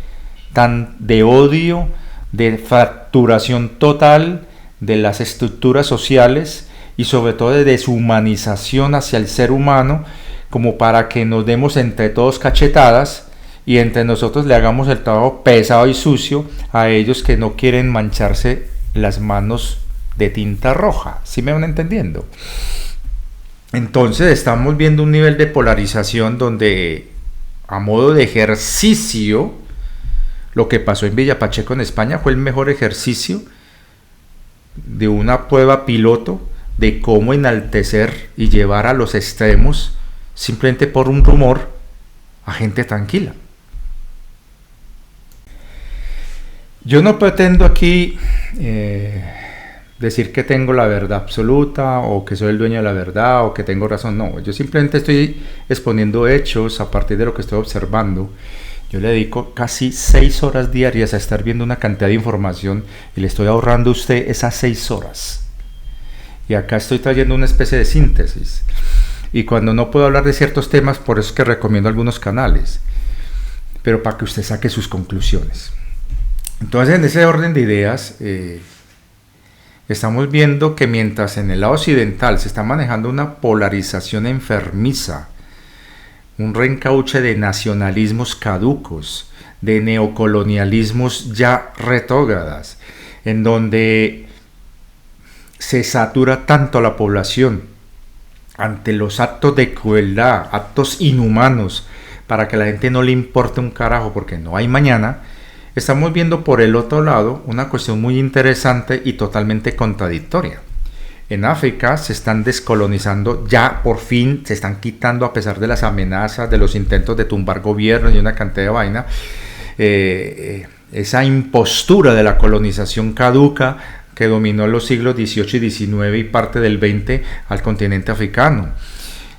tan de odio, de fracturación total de las estructuras sociales y sobre todo de deshumanización hacia el ser humano, como para que nos demos entre todos cachetadas y entre nosotros le hagamos el trabajo pesado y sucio a ellos que no quieren mancharse las manos de tinta roja? ¿Sí me van entendiendo? Entonces estamos viendo un nivel de polarización donde, a modo de ejercicio, lo que pasó en Villapacheco en España fue el mejor ejercicio de una prueba piloto de cómo enaltecer y llevar a los extremos, simplemente por un rumor, a gente tranquila. Yo no pretendo aquí decir que tengo la verdad absoluta o que soy el dueño de la verdad o que tengo razón. No, yo simplemente estoy exponiendo hechos a partir de lo que estoy observando. Yo le dedico casi 6 horas diarias a estar viendo una cantidad de información y le estoy ahorrando a usted esas 6 horas. Y acá estoy trayendo una especie de síntesis. Y cuando no puedo hablar de ciertos temas, por eso es que recomiendo algunos canales. Pero para que usted saque sus conclusiones. Entonces, en ese orden de ideas, estamos viendo que mientras en el lado occidental se está manejando una polarización enfermiza, un reencauche de nacionalismos caducos, de neocolonialismos ya retrógradas, en donde se satura tanto la población ante los actos de crueldad, actos inhumanos, para que a la gente no le importe un carajo porque no hay mañana. Estamos viendo por el otro lado una cuestión muy interesante y totalmente contradictoria. En África se están descolonizando, ya por fin se están quitando, a pesar de las amenazas, de los intentos de tumbar gobiernos y una cantidad de vaina, esa impostura de la colonización caduca que dominó los siglos XVIII y XIX y parte del XX al continente africano.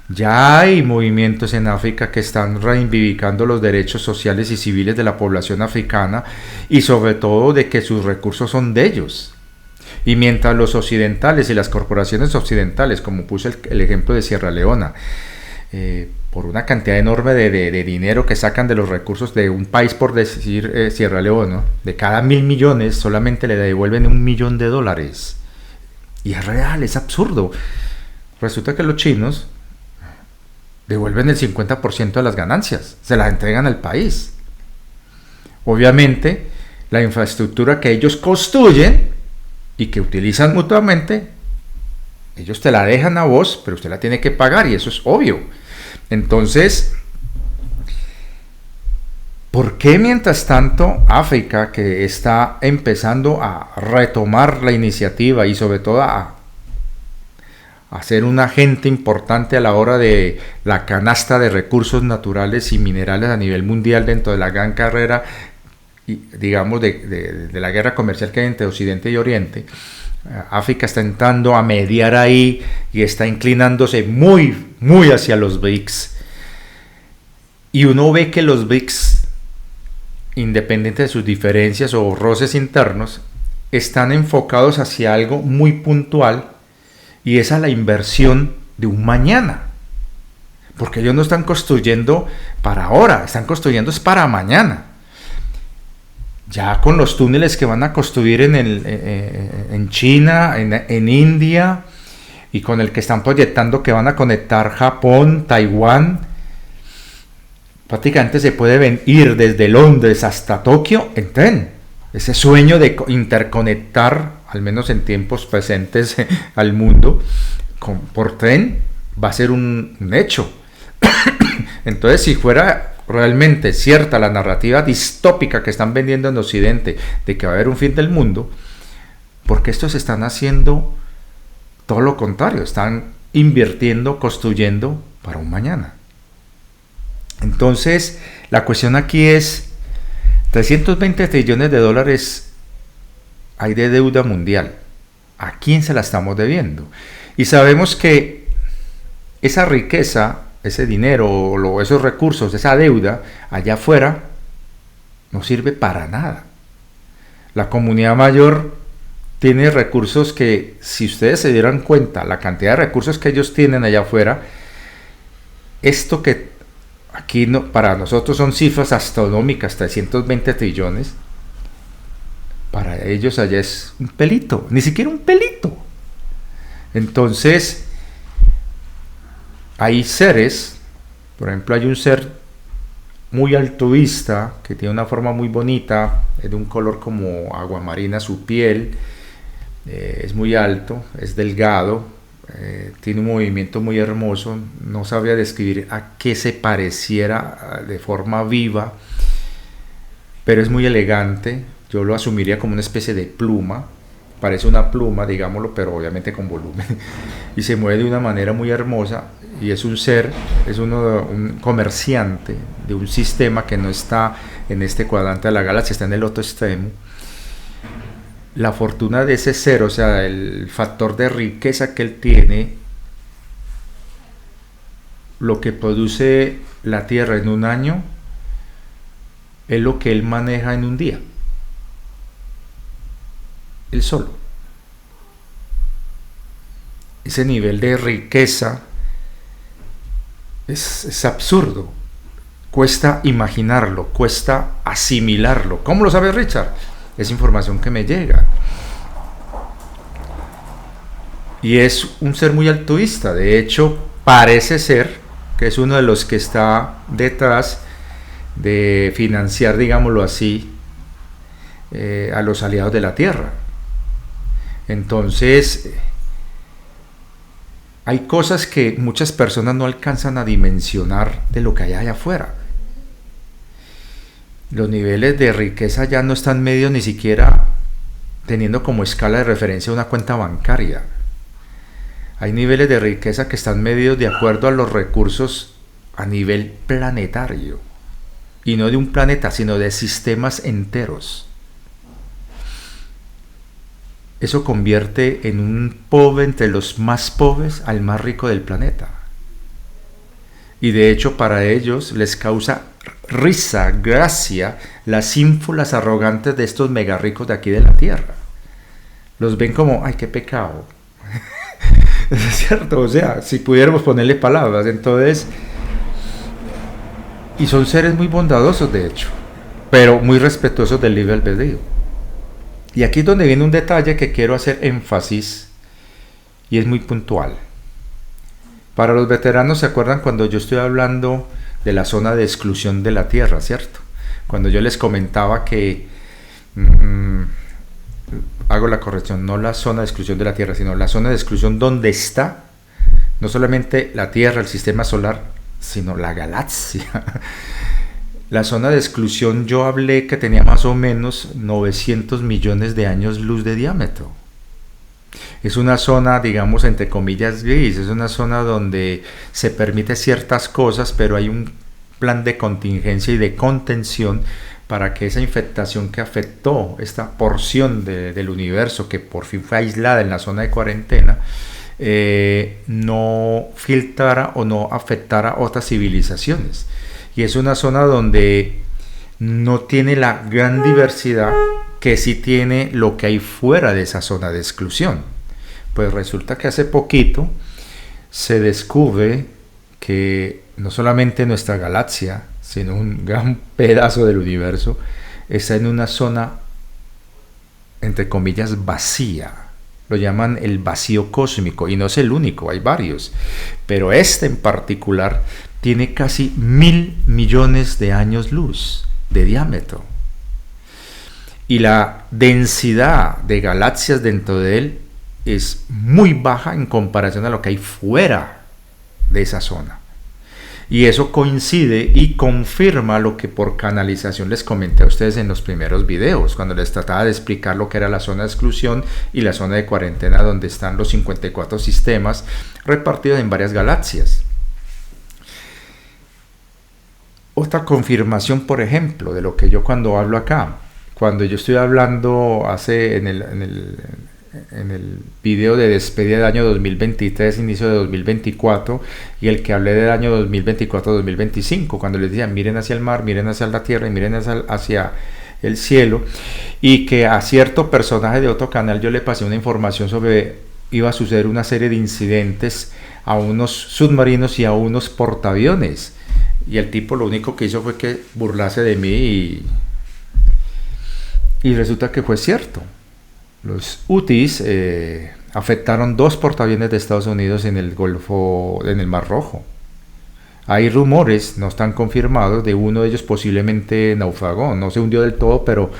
Ya hay movimientos en África que están reivindicando los derechos sociales y civiles de la población africana y sobre todo de que sus recursos son de ellos. Y mientras los occidentales y las corporaciones occidentales, como puse el ejemplo de Sierra Leona, por una cantidad enorme de dinero que sacan de los recursos de un país, por decir Sierra Leona, ¿no? De cada 1.000 millones solamente le devuelven $1 millón. Y es real, es absurdo. Resulta que los chinos devuelven el 50% de las ganancias, se las entregan al país. Obviamente, la infraestructura que ellos construyen y que utilizan mutuamente, ellos te la dejan a vos, pero usted la tiene que pagar y eso es obvio. Entonces, ¿por qué mientras tanto África, que está empezando a retomar la iniciativa y sobre todo a ser un agente importante a la hora de la canasta de recursos naturales y minerales a nivel mundial dentro de la gran carrera, digamos, de la guerra comercial que hay entre Occidente y Oriente? África está entrando a mediar ahí y está inclinándose muy, muy hacia los BRICS. Y uno ve que los BRICS, independiente de sus diferencias o roces internos, están enfocados hacia algo muy puntual, y es a la inversión de un mañana. Porque ellos no están construyendo para ahora, están construyendo es para mañana. Ya con los túneles que van a construir en China, en India, y con el que están proyectando que van a conectar Japón, Taiwán, prácticamente se puede ir desde Londres hasta Tokio en tren. Ese sueño de interconectar, al menos en tiempos presentes, al mundo por tren va a ser un hecho. Entonces, si fuera realmente cierta la narrativa distópica que están vendiendo en Occidente de que va a haber un fin del mundo, porque estos están haciendo todo lo contrario, están invirtiendo, construyendo para un mañana. Entonces, la cuestión aquí es, 320 trillones de dólares hay de deuda mundial. ¿A quién se la estamos debiendo? Y sabemos que esa riqueza, ese dinero, esos recursos, esa deuda allá afuera no sirve para nada. La comunidad mayor tiene recursos que, si ustedes se dieran cuenta, la cantidad de recursos que ellos tienen allá afuera, esto que aquí no, para nosotros son cifras astronómicas, 320 trillones, para ellos allá es un pelito, ni siquiera un pelito. Entonces, hay seres, por ejemplo, hay un ser muy altruista, que tiene una forma muy bonita, es de un color como aguamarina su piel, es muy alto, es delgado, tiene un movimiento muy hermoso, no sabría describir a qué se pareciera de forma viva, pero es muy elegante, yo lo asumiría como una especie de pluma, parece una pluma, digámoslo, pero obviamente con volumen, y se mueve de una manera muy hermosa, y es un ser, es un comerciante de un sistema que no está en este cuadrante de la galaxia, está en el otro extremo. La fortuna de ese ser, o sea, el factor de riqueza que él tiene, lo que produce la Tierra en un año, es lo que él maneja en un día. Él solo. Ese nivel de riqueza es absurdo. Cuesta imaginarlo, cuesta asimilarlo. ¿Cómo lo sabe Richard? Es información que me llega. Y es un ser muy altruista. De hecho, parece ser que es uno de los que está detrás de financiar, digámoslo así, a los aliados de la Tierra. Entonces, hay cosas que muchas personas no alcanzan a dimensionar de lo que hay allá afuera. Los niveles de riqueza ya no están medios ni siquiera teniendo como escala de referencia una cuenta bancaria. Hay niveles de riqueza que están medidos de acuerdo a los recursos a nivel planetario. Y no de un planeta, sino de sistemas enteros. Eso convierte en un pobre entre los más pobres al más rico del planeta. Y de hecho para ellos les causa risa, gracia, las ínfulas arrogantes de estos mega ricos de aquí de la Tierra. Los ven como, ay, qué pecado. Es cierto, o sea, si pudiéramos ponerle palabras, entonces... Y son seres muy bondadosos, de hecho, pero muy respetuosos del libre albedrío. Y aquí es donde viene un detalle que quiero hacer énfasis, y es muy puntual. Para los veteranos, ¿se acuerdan cuando yo estoy hablando de la zona de exclusión de la Tierra, cierto? Cuando yo les comentaba que, hago la corrección, no la zona de exclusión de la Tierra, sino la zona de exclusión donde está, no solamente la Tierra, el sistema solar, sino la galaxia. La zona de exclusión yo hablé que tenía más o menos 900 millones de años luz de diámetro. Es una zona, digamos, entre comillas, gris, es una zona donde se permite ciertas cosas, pero hay un plan de contingencia y de contención para que esa infectación que afectó esta porción del universo, que por fin fue aislada en la zona de cuarentena, no filtrara o no afectara otras civilizaciones. Y es una zona donde no tiene la gran diversidad que sí tiene lo que hay fuera de esa zona de exclusión. Pues resulta que hace poquito se descubre que no solamente nuestra galaxia, sino un gran pedazo del universo está en una zona, entre comillas, vacía. Lo llaman el vacío cósmico, y no es el único, hay varios, pero este en particular tiene casi 1.000 millones de años luz de diámetro, y la densidad de galaxias dentro de él es muy baja en comparación a lo que hay fuera de esa zona. Y eso coincide y confirma lo que por canalización les comenté a ustedes en los primeros videos, cuando les trataba de explicar lo que era la zona de exclusión y la zona de cuarentena, donde están los 54 sistemas repartidos en varias galaxias. Otra confirmación, por ejemplo, de lo que yo cuando hablo acá, cuando yo estoy hablando en el video de despedida del año 2023, inicio de 2024, y el que hablé del año 2024-2025, cuando les decía miren hacia el mar, miren hacia la tierra y miren hacia el cielo, y que a cierto personaje de otro canal yo le pasé una información sobre iba a suceder una serie de incidentes a unos submarinos y a unos portaaviones, y el tipo lo único que hizo fue que burlase de mí y resulta que fue cierto. Los Houthis afectaron 2 portaaviones de Estados Unidos en el Mar Rojo. Hay rumores, no están confirmados, de uno de ellos posiblemente naufragó, no se hundió del todo, pero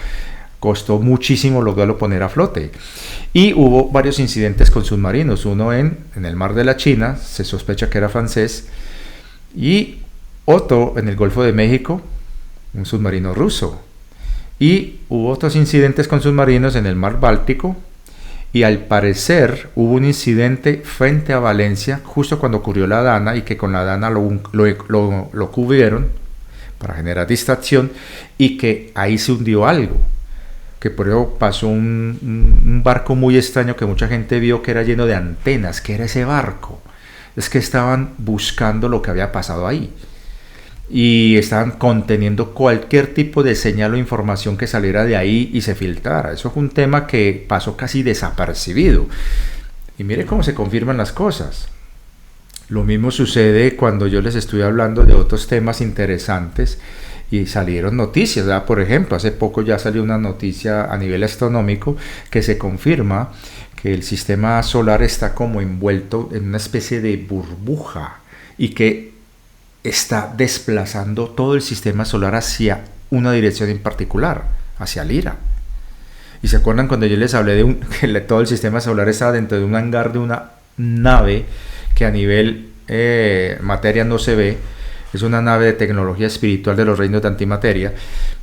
costó muchísimo lograrlo poner a flote. Y hubo varios incidentes con submarinos, uno en el Mar de la China, se sospecha que era francés, y otro en el Golfo de México, un submarino ruso. Y hubo otros incidentes con submarinos en el Mar Báltico, y al parecer hubo un incidente frente a Valencia justo cuando ocurrió la Dana, y que con la Dana lo cubrieron para generar distracción, y que ahí se hundió algo, que por eso pasó un barco muy extraño que mucha gente vio que era lleno de antenas. ¿Qué era ese barco? Es que estaban buscando lo que había pasado ahí y estaban conteniendo cualquier tipo de señal o información que saliera de ahí y se filtrara. Eso fue un tema que pasó casi desapercibido. Y mire cómo se confirman las cosas. Lo mismo sucede cuando yo les estoy hablando de otros temas interesantes y salieron noticias, ¿verdad? Por ejemplo, hace poco ya salió una noticia a nivel astronómico que se confirma que el sistema solar está como envuelto en una especie de burbuja y que está desplazando todo el sistema solar hacia una dirección en particular, hacia Lira. ¿Y se acuerdan cuando yo les hablé de que todo el sistema solar estaba dentro de un hangar de una nave que a nivel materia no se ve? Es una nave de tecnología espiritual de los reinos de antimateria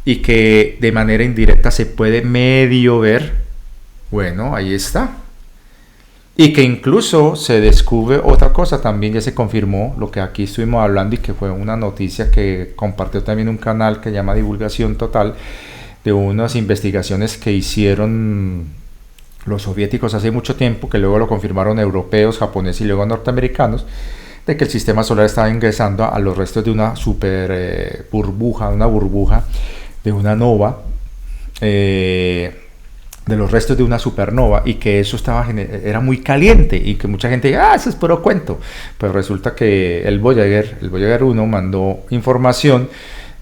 y que de manera indirecta se puede medio ver. Bueno, ahí está. Y que incluso se descubre otra cosa, también ya se confirmó lo que aquí estuvimos hablando y que fue una noticia que compartió también un canal que llama Divulgación Total, de unas investigaciones que hicieron los soviéticos hace mucho tiempo, que luego lo confirmaron europeos, japoneses y luego norteamericanos, de que el sistema solar estaba ingresando a los restos de una super burbuja de una nova, de los restos de una supernova, y que eso era muy caliente y que mucha gente dice, eso es puro cuento. Pues resulta que el Voyager 1 mandó información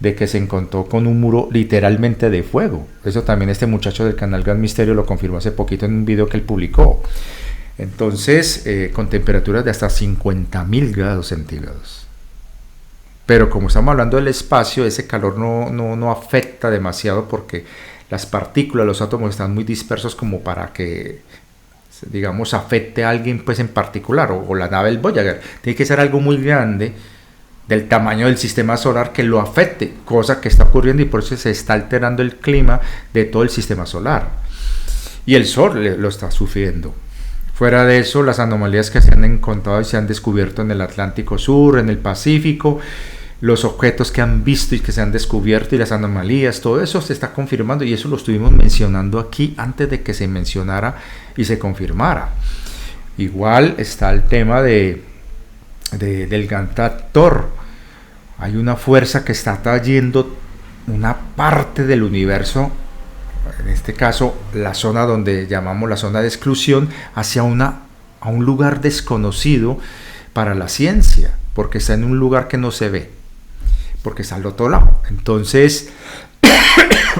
de que se encontró con un muro literalmente de fuego. Eso también este muchacho del canal Gran Misterio lo confirmó hace poquito en un video que él publicó. Entonces, con temperaturas de hasta 50.000 grados centígrados. Pero como estamos hablando del espacio, ese calor no afecta demasiado porque las partículas, los átomos están muy dispersos como para que, digamos, afecte a alguien pues en particular, o la nave del Voyager. Tiene que ser algo muy grande, del tamaño del sistema solar, que lo afecte, cosa que está ocurriendo, y por eso se está alterando el clima de todo el sistema solar. Y el Sol lo está sufriendo. Fuera de eso, las anomalías que se han encontrado y se han descubierto en el Atlántico Sur, en el Pacífico, los objetos que han visto y que se han descubierto y las anomalías, todo eso se está confirmando, y eso lo estuvimos mencionando aquí antes de que se mencionara y se confirmara. Igual está el tema del gran tractor. Hay una fuerza que está trayendo una parte del universo, en este caso la zona donde llamamos la zona de exclusión, hacia a un lugar desconocido para la ciencia, porque está en un lugar que no se ve, porque está al otro lado. Entonces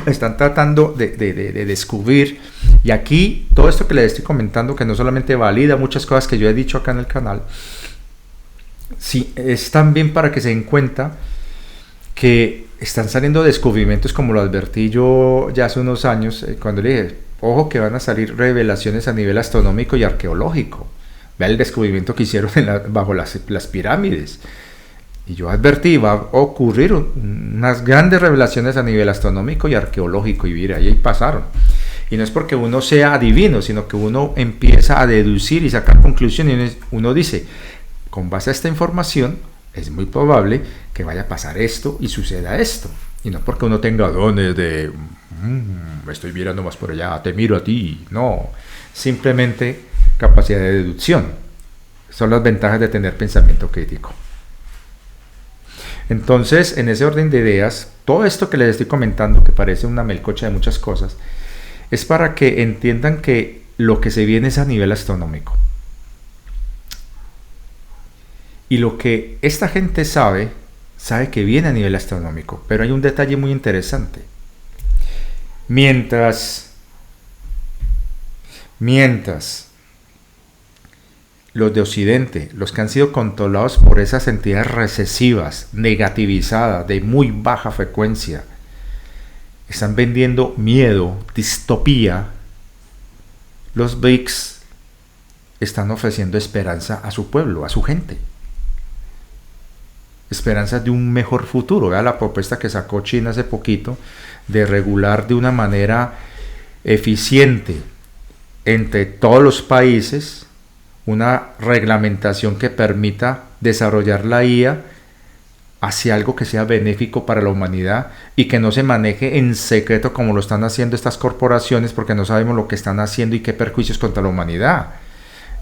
están tratando de descubrir, y aquí todo esto que les estoy comentando, que no solamente valida muchas cosas que yo he dicho acá en el canal, sí, es también para que se den cuenta que están saliendo descubrimientos, como lo advertí yo ya hace unos años, cuando le dije, ojo que van a salir revelaciones a nivel astronómico y arqueológico. Vea el descubrimiento que hicieron bajo las pirámides. Y yo advertí, va a ocurrir unas grandes revelaciones a nivel astronómico y arqueológico, y mira, y ahí pasaron. Y no es porque uno sea adivino, sino que uno empieza a deducir y sacar conclusiones, y uno dice, con base a esta información, es muy probable que vaya a pasar esto y suceda esto. Y no porque uno tenga dones de, me estoy mirando más por allá, te miro a ti. No, simplemente capacidad de deducción. Son las ventajas de tener pensamiento crítico. Entonces, en ese orden de ideas, todo esto que les estoy comentando, que parece una melcocha de muchas cosas, es para que entiendan que lo que se viene es a nivel astronómico. Y lo que esta gente sabe que viene a nivel astronómico. Pero hay un detalle muy interesante. Mientras los de Occidente, los que han sido controlados por esas entidades recesivas, negativizadas, de muy baja frecuencia, están vendiendo miedo, distopía, los BRICS están ofreciendo esperanza a su pueblo, a su gente. Esperanza de un mejor futuro. Vea la propuesta que sacó China hace poquito de regular de una manera eficiente entre todos los países una reglamentación que permita desarrollar la IA hacia algo que sea benéfico para la humanidad y que no se maneje en secreto como lo están haciendo estas corporaciones, porque no sabemos lo que están haciendo y qué perjuicios contra la humanidad.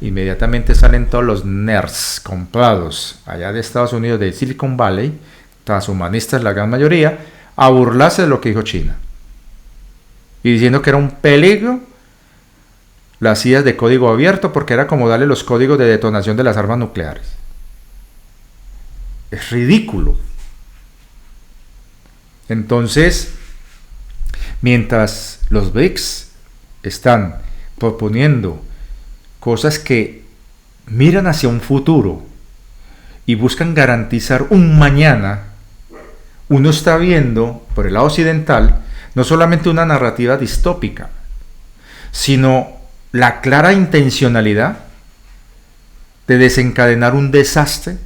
Inmediatamente salen todos los nerds comprados allá de Estados Unidos, de Silicon Valley, transhumanistas la gran mayoría, a burlarse de lo que dijo China y diciendo que era un peligro las IAs de código abierto porque era como darle los códigos de detonación de las armas nucleares. Es ridículo. Entonces, mientras los BRICS están proponiendo cosas que miran hacia un futuro y buscan garantizar un mañana, uno está viendo por el lado occidental no solamente una narrativa distópica, sino la clara intencionalidad de desencadenar un desastre,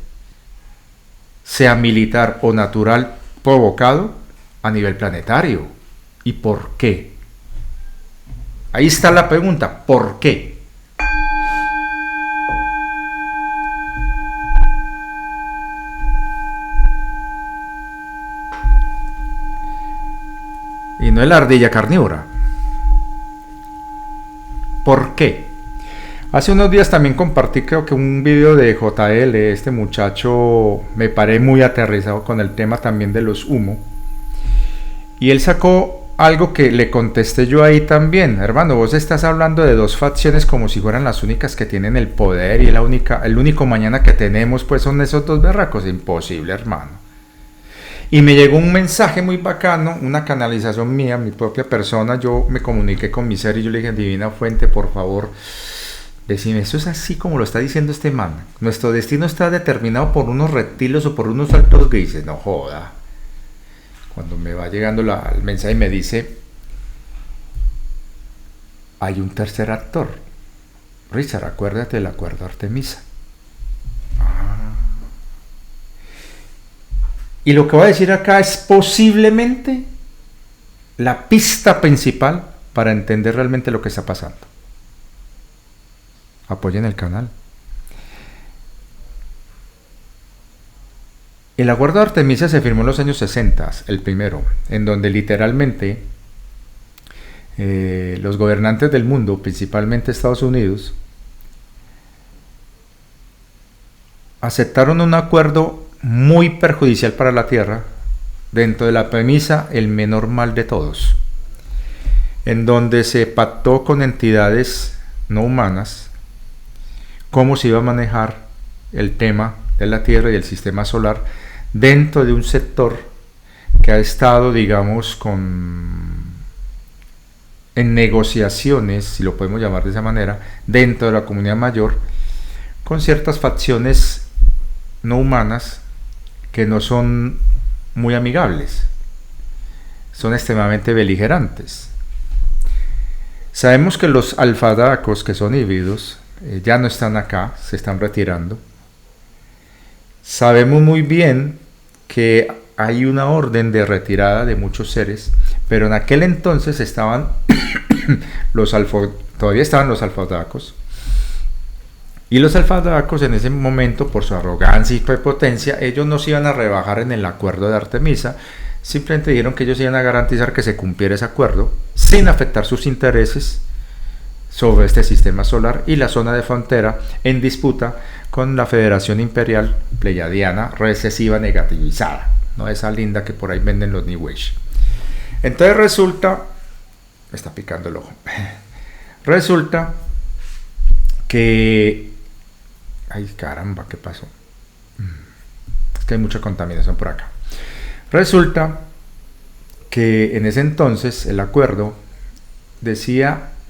sea militar o natural, provocado a nivel planetario. ¿Y por qué? Ahí está la pregunta, ¿por qué? Y no es la ardilla carnívora. ¿Por qué? Hace unos días también compartí, creo que un video de JL, este muchacho, me paré muy aterrizado con el tema también de los humo. Y él sacó algo que le contesté yo ahí también. Hermano, vos estás hablando de dos facciones como si fueran las únicas que tienen el poder y el único mañana que tenemos pues son esos dos berracos. Imposible, hermano. Y me llegó un mensaje muy bacano, una canalización mía, mi propia persona. Yo me comuniqué con mi ser y yo le dije, Divina Fuente, por favor, decime, ¿esto es así como lo está diciendo este man? ¿Nuestro destino está determinado por unos reptiles o por unos altos grises? No joda. Cuando me va llegando el mensaje me dice, hay un tercer actor. Richard, acuérdate del acuerdo Artemisa. Y lo que voy a decir acá es posiblemente la pista principal para entender realmente lo que está pasando. Apoyen el canal. El acuerdo de Artemisa se firmó en los años 60, el primero, en donde literalmente los gobernantes del mundo, principalmente Estados Unidos, aceptaron un acuerdo muy perjudicial para la Tierra, dentro de la premisa el menor mal de todos, en donde se pactó con entidades no humanas cómo se iba a manejar el tema de la Tierra y el sistema solar dentro de un sector que ha estado, digamos, en negociaciones, si lo podemos llamar de esa manera, dentro de la comunidad mayor, con ciertas facciones no humanas que no son muy amigables, son extremadamente beligerantes. Sabemos que los alfadacos, que son híbridos, ya no están acá, se están retirando. Sabemos muy bien que hay una orden de retirada de muchos seres, pero en aquel entonces estaban todavía estaban los alfadacos. Y los alfadacos en ese momento, por su arrogancia y prepotencia, ellos no se iban a rebajar en el acuerdo de Artemisa, simplemente dijeron que ellos iban a garantizar que se cumpliera ese acuerdo sin afectar sus intereses sobre este sistema solar y la zona de frontera en disputa con la Federación Imperial Pleiadiana recesiva negativizada, no esa linda que por ahí venden los New Age. Entonces resulta, me está picando el ojo, resulta que, ay caramba, ¿qué pasó? Es que hay mucha contaminación por acá. Resulta que en ese entonces el acuerdo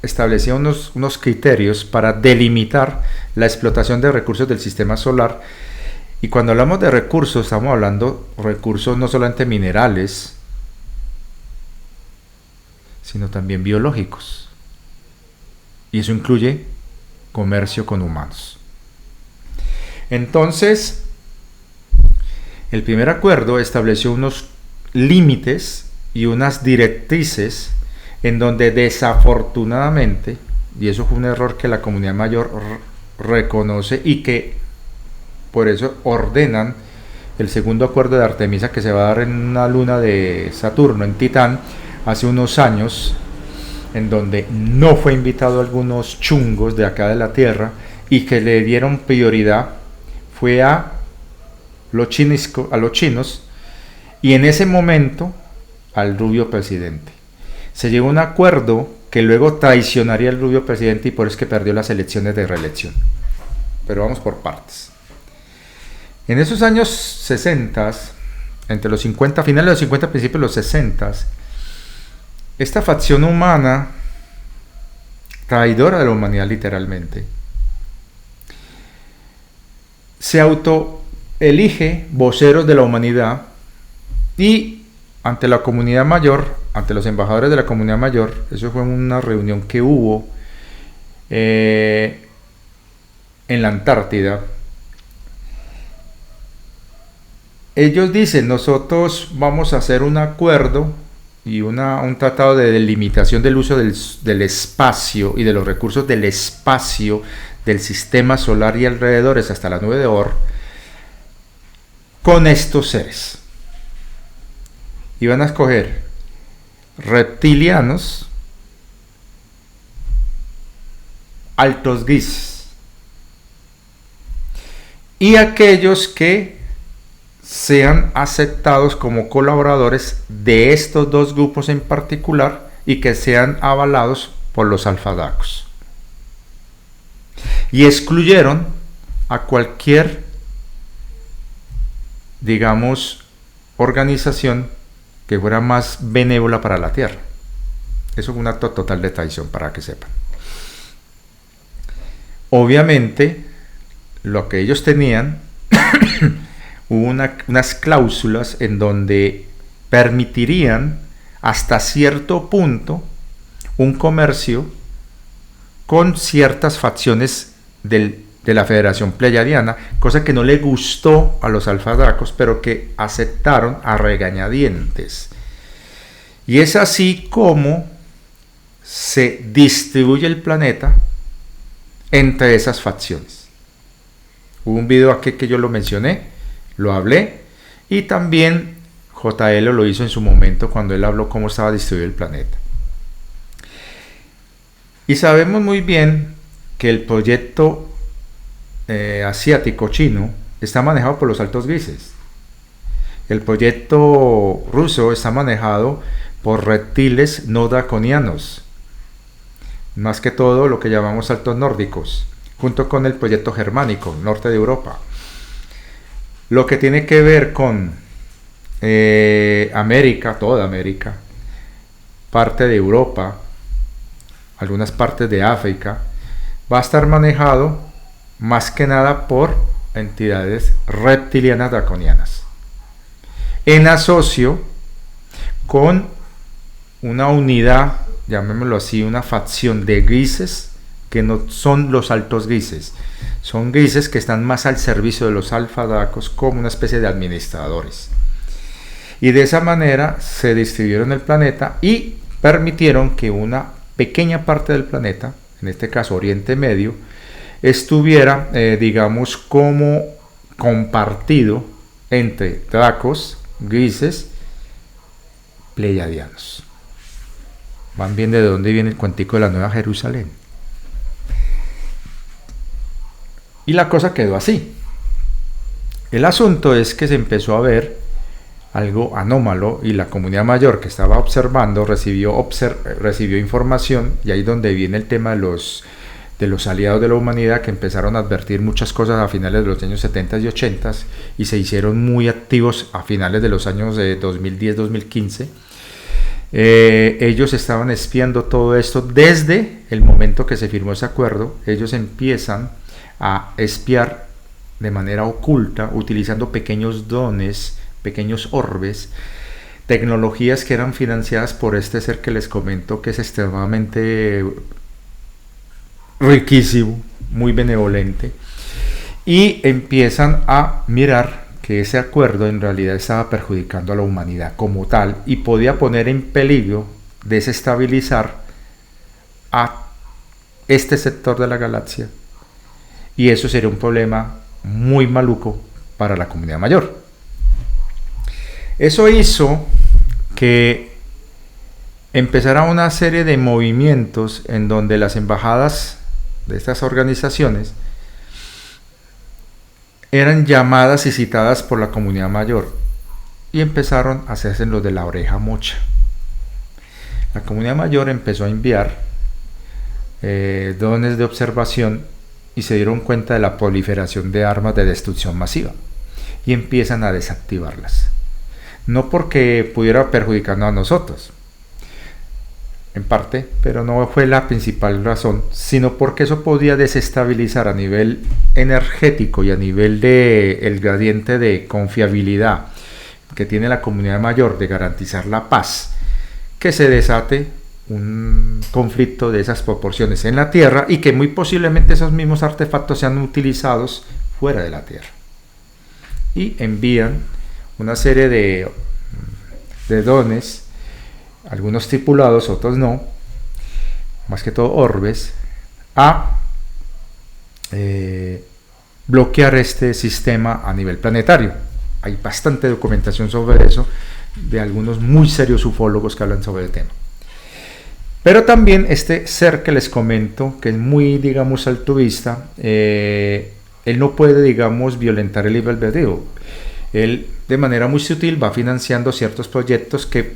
establecía unos criterios para delimitar la explotación de recursos del sistema solar. Y cuando hablamos de recursos, estamos hablando de recursos no solamente minerales, sino también biológicos. Y eso incluye comercio con humanos. Entonces, el primer acuerdo estableció unos límites y unas directrices en donde desafortunadamente, y eso fue un error que la comunidad mayor reconoce y que por eso ordenan el segundo acuerdo de Artemisa que se va a dar en una luna de Saturno, en Titán, hace unos años, en donde no fue invitado a algunos chungos de acá de la Tierra y que le dieron prioridad fue a los chinos y en ese momento al rubio presidente. Se llegó a un acuerdo que luego traicionaría al rubio presidente y por eso es que perdió las elecciones de reelección. Pero vamos por partes. En esos años 60, entre los 50, finales de los 50, principios de los 60, esta facción humana, traidora de la humanidad literalmente, se autoelige voceros de la humanidad y ante la comunidad mayor, ante los embajadores de la comunidad mayor, eso fue una reunión que hubo en la Antártida. Ellos dicen, nosotros vamos a hacer un acuerdo y un tratado de delimitación del uso del espacio y de los recursos del espacio del sistema solar y alrededores hasta la nube de Oort con estos seres. Iban a escoger reptilianos, altos grises y aquellos que sean aceptados como colaboradores de estos dos grupos en particular y que sean avalados por los alfadacos. Y excluyeron a cualquier, digamos, organización que fuera más benévola para la Tierra. Eso fue un acto total de traición, para que sepan. Obviamente, lo que ellos tenían, hubo unas cláusulas en donde permitirían hasta cierto punto un comercio con ciertas facciones de la Federación Pleiadiana, cosa que no le gustó a los alfadacos, pero que aceptaron a regañadientes. Y es así como se distribuye el planeta entre esas facciones. Hubo un video aquí que yo lo mencioné, lo hablé, y también JL lo hizo en su momento cuando él habló cómo estaba distribuido el planeta. Y sabemos muy bien que el proyecto asiático chino está manejado por los altos grises. El proyecto ruso está manejado por reptiles no draconianos, más que todo lo que llamamos altos nórdicos, junto con el proyecto germánico, norte de Europa. Lo que tiene que ver con América, toda América, parte de Europa, algunas partes de África, va a estar manejado más que nada por entidades reptilianas draconianas, en asocio con una unidad, llamémoslo así, una facción de grises que no son los altos grises, Son grises que están más al servicio de los alfa dracos como una especie de administradores. Y de esa manera se distribuyeron el planeta y permitieron que una pequeña parte del planeta, en este caso Oriente Medio, estuviera, digamos, como compartido entre dracos, grises, pleiadianos. Van bien de dónde viene el cuentico de la Nueva Jerusalén. Y la cosa quedó así. El asunto es que se empezó a ver algo anómalo y la comunidad mayor que estaba observando recibió información, y ahí donde viene el tema de los aliados de la humanidad, que empezaron a advertir muchas cosas a finales de los años 70 y 80 y se hicieron muy activos a finales de los años de 2010-2015. Ellos estaban espiando todo esto desde el momento que se firmó ese acuerdo. Ellos empiezan a espiar de manera oculta, utilizando pequeños drones, pequeños orbes, tecnologías que eran financiadas por este ser que les comento, que es extremadamente riquísimo, muy benevolente, y empiezan a mirar que ese acuerdo en realidad estaba perjudicando a la humanidad como tal y podía poner en peligro, desestabilizar a este sector de la galaxia, y eso sería un problema muy maluco para la comunidad mayor. Eso hizo que empezara una serie de movimientos en donde las embajadas de estas organizaciones eran llamadas y citadas por la comunidad mayor y empezaron a hacerse los de la oreja mocha. La comunidad mayor empezó a enviar drones de observación y se dieron cuenta de la proliferación de armas de destrucción masiva y empiezan a desactivarlas. No porque pudiera perjudicarnos a nosotros, en parte, pero no fue la principal razón, sino porque eso podía desestabilizar a nivel energético y a nivel de el gradiente de confiabilidad que tiene la comunidad mayor de garantizar la paz, que se desate un conflicto de esas proporciones en la Tierra y que muy posiblemente esos mismos artefactos sean utilizados fuera de la Tierra. Y envían una serie de drones, algunos tripulados, otros no, más que todo orbes, a bloquear este sistema a nivel planetario. Hay bastante documentación sobre eso, de algunos muy serios ufólogos que hablan sobre el tema. Pero también este ser que les comento, que es muy, digamos, altruista, él no puede, digamos, violentar el libre albedrío. Él, de manera muy sutil, va financiando ciertos proyectos que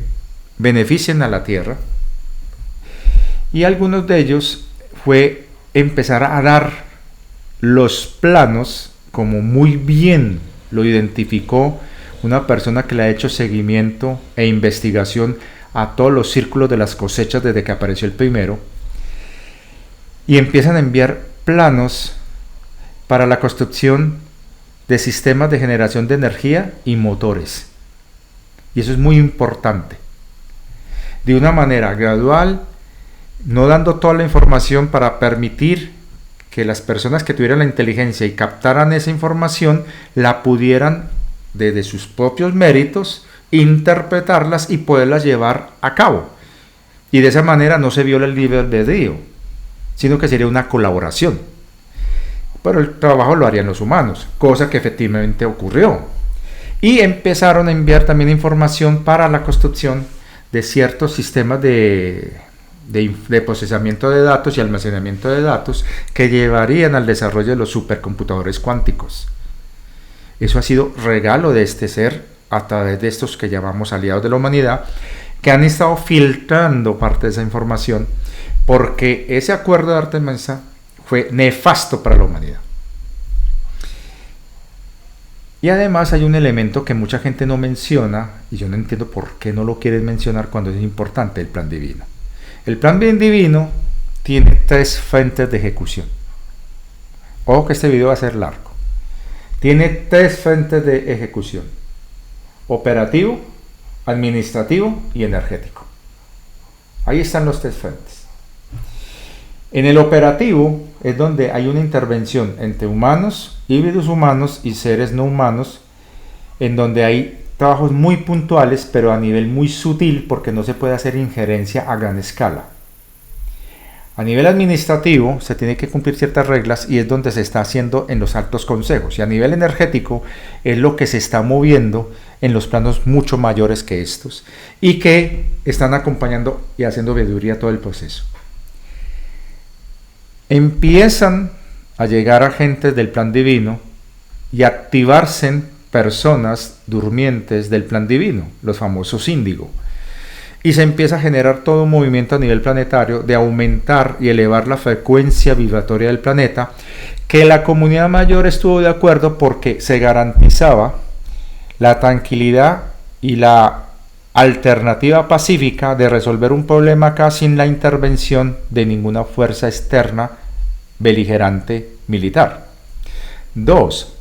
beneficien a la Tierra, y algunos de ellos fue empezar a dar los planos, como muy bien lo identificó una persona que le ha hecho seguimiento e investigación a todos los círculos de las cosechas desde que apareció el primero, y empiezan a enviar planos para la construcción de sistemas de generación de energía y motores. Y eso es muy importante. De una manera gradual, no dando toda la información para permitir que las personas que tuvieran la inteligencia y captaran esa información la pudieran, desde sus propios méritos, interpretarlas y poderlas llevar a cabo. Y de esa manera no se viola el libre albedrío, sino que sería una colaboración. Pero el trabajo lo harían los humanos, cosa que efectivamente ocurrió. Y empezaron a enviar también información para la construcción de ciertos sistemas de procesamiento de datos y almacenamiento de datos que llevarían al desarrollo de los supercomputadores cuánticos. Eso ha sido regalo de este ser a través de estos que llamamos aliados de la humanidad, que han estado filtrando parte de esa información, porque ese acuerdo de Artemisa fue nefasto para la humanidad. Y además hay un elemento que mucha gente no menciona, y yo no entiendo por qué no lo quieren mencionar cuando es importante: el plan divino. El plan divino tiene 3 frentes de ejecución. Ojo que este video va a ser largo. Tiene 3 frentes de ejecución: operativo, administrativo y energético. Ahí están los 3 frentes. En el operativo es donde hay una intervención entre humanos, híbridos humanos y seres no humanos, en donde hay trabajos muy puntuales, pero a nivel muy sutil, porque no se puede hacer injerencia a gran escala. A nivel administrativo se tiene que cumplir ciertas reglas y es donde se está haciendo en los altos consejos. Y a nivel energético es lo que se está moviendo en los planos mucho mayores que estos y que están acompañando y haciendo veeduría todo el proceso. Empiezan a llegar agentes del plan divino y a activarse personas durmientes del plan divino, los famosos índigo. Y se empieza a generar todo un movimiento a nivel planetario de aumentar y elevar la frecuencia vibratoria del planeta, que la comunidad mayor estuvo de acuerdo porque se garantizaba la tranquilidad y la alternativa pacífica de resolver un problema acá sin la intervención de ninguna fuerza externa beligerante militar. 2.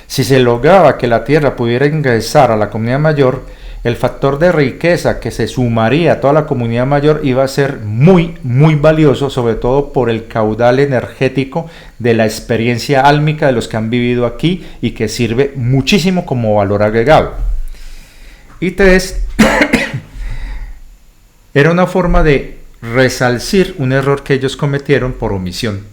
Si se lograba que la Tierra pudiera ingresar a la comunidad mayor, el factor de riqueza que se sumaría a toda la comunidad mayor iba a ser muy, muy valioso, sobre todo por el caudal energético de la experiencia álmica de los que han vivido aquí y que sirve muchísimo como valor agregado. Y 3, era una forma de resarcir un error que ellos cometieron por omisión,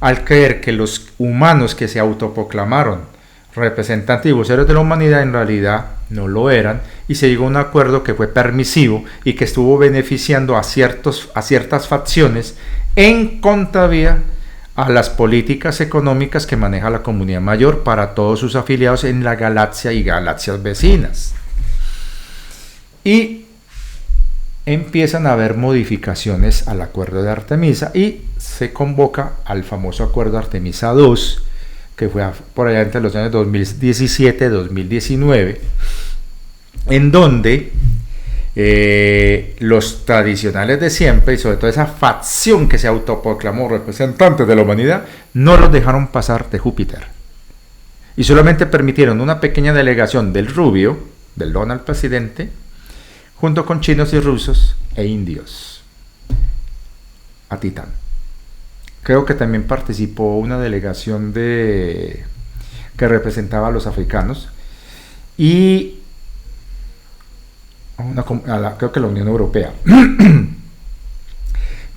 al creer que los humanos que se autoproclamaron representantes y voceros de la humanidad en realidad no lo eran, y se llegó a un acuerdo que fue permisivo y que estuvo beneficiando a ciertas facciones en contravía a las políticas económicas que maneja la comunidad mayor para todos sus afiliados en la galaxia y galaxias vecinas. Y empiezan a haber modificaciones al acuerdo de Artemisa y se convoca al famoso acuerdo Artemisa II, que fue por allá entre los años 2017 y 2019, en donde los tradicionales de siempre, y sobre todo esa facción que se autoproclamó representantes de la humanidad, no los dejaron pasar de Júpiter. Y solamente permitieron una pequeña delegación del Rubio, del Donald presidente, junto con chinos y rusos e indios, a Titán. Creo que también participó una delegación que representaba a los africanos y creo que la Unión Europea.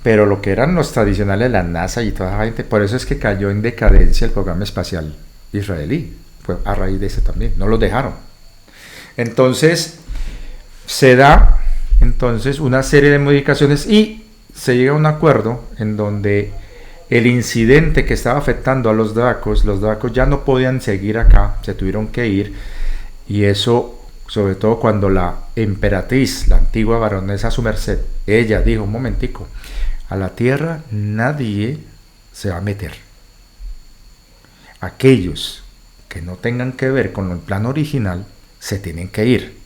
Pero lo que eran los tradicionales, la NASA y toda la gente, por eso es que cayó en decadencia el programa espacial israelí. Fue a raíz de eso también, no los dejaron. Entonces se da una serie de modificaciones y se llega a un acuerdo en donde el incidente que estaba afectando a los dracos ya no podían seguir acá, se tuvieron que ir, y eso sobre todo cuando la emperatriz, la antigua baronesa su merced, ella dijo: un momentico, a la Tierra nadie se va a meter, aquellos que no tengan que ver con el plan original se tienen que ir,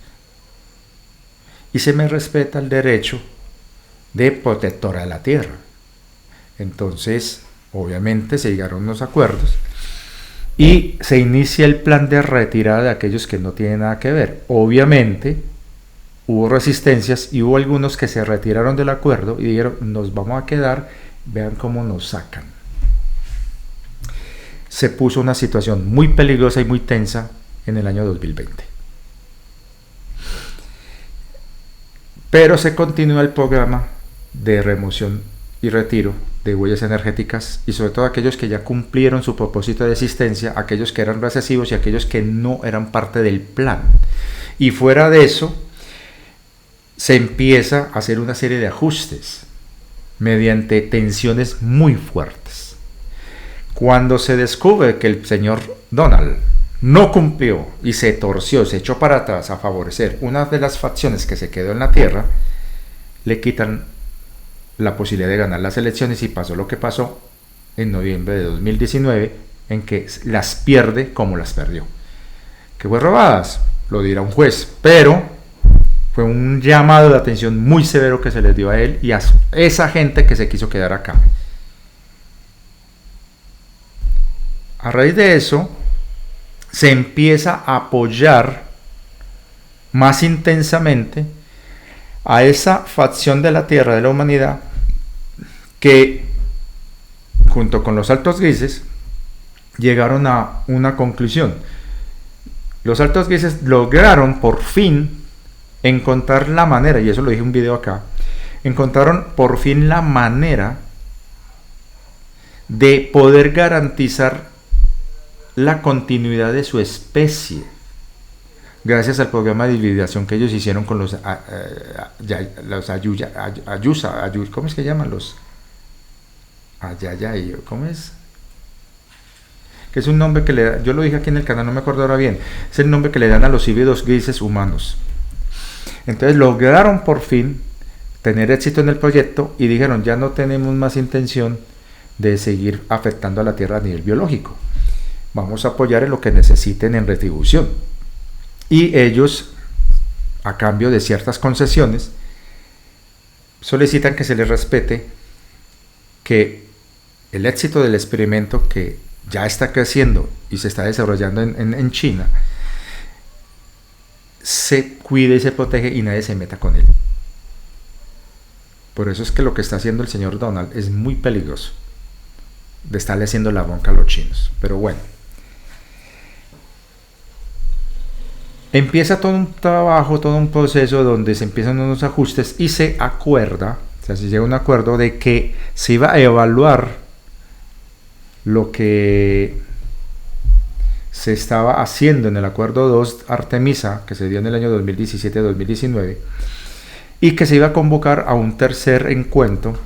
y se me respeta el derecho de protectora de la Tierra. Entonces, obviamente se llegaron unos acuerdos y se inicia el plan de retirada de aquellos que no tienen nada que ver. Obviamente hubo resistencias y hubo algunos que se retiraron del acuerdo y dijeron: nos vamos a quedar, vean cómo nos sacan. Se puso una situación muy peligrosa y muy tensa en el año 2020. Pero se continúa el programa de remoción y retiro de huellas energéticas, y sobre todo aquellos que ya cumplieron su propósito de existencia, aquellos que eran recesivos y aquellos que no eran parte del plan. Y fuera de eso, se empieza a hacer una serie de ajustes mediante tensiones muy fuertes. Cuando se descubre que el señor Donald no cumplió y se torció, se echó para atrás a favorecer una de las facciones que se quedó en la Tierra, le quitan la posibilidad de ganar las elecciones y pasó lo que pasó en noviembre de 2019, en que las pierde como las perdió. ¿Que fue robadas? Lo dirá un juez, pero fue un llamado de atención muy severo que se les dio a él y a esa gente que se quiso quedar acá. A raíz de eso, se empieza a apoyar más intensamente a esa facción de la Tierra, de la humanidad, que junto con los altos grises llegaron a una conclusión. Los altos grises lograron por fin encontrar la manera, y eso lo dije en un video acá, encontraron por fin la manera de poder garantizar la continuidad de su especie, gracias al programa de hibridación que ellos hicieron con los Ayusa, ¿cómo es que llaman? Los Ayayay, ¿cómo es? Que es un nombre que le da, yo lo dije aquí en el canal, no me acuerdo ahora bien, es el nombre que le dan a los híbridos grises humanos. Entonces lograron por fin tener éxito en el proyecto y dijeron, ya no tenemos más intención de seguir afectando a la Tierra a nivel biológico. Vamos a apoyar en lo que necesiten en retribución. Y ellos, a cambio de ciertas concesiones, solicitan que se les respete que el éxito del experimento que ya está creciendo y se está desarrollando en China, se cuide y se protege y nadie se meta con él. Por eso es que lo que está haciendo el señor Donald es muy peligroso, de estarle haciendo la bronca a los chinos. Pero bueno, empieza todo un trabajo, todo un proceso donde se empiezan unos ajustes y se acuerda, o sea, se llega a un acuerdo de que se iba a evaluar lo que se estaba haciendo en el acuerdo 2 Artemisa, que se dio en el año 2017-2019, y que se iba a convocar a un tercer encuentro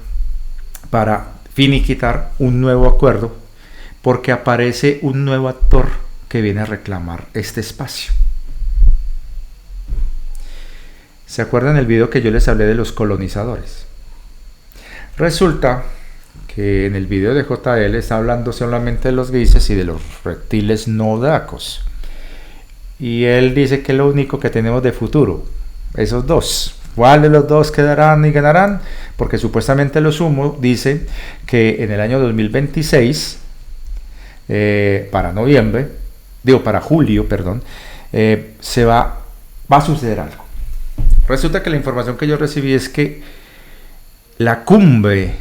para finiquitar un nuevo acuerdo, porque aparece un nuevo actor que viene a reclamar este espacio. ¿Se acuerdan el video que yo les hablé de los colonizadores? Resulta que en el video de JL está hablando solamente de los grises y de los reptiles no dracos. Y él dice que es lo único que tenemos de futuro, esos dos. ¿Cuál de los dos quedarán y ganarán? Porque supuestamente los Sumo dice que en el año 2026, para julio, va a suceder algo. Resulta que la información que yo recibí es que la cumbre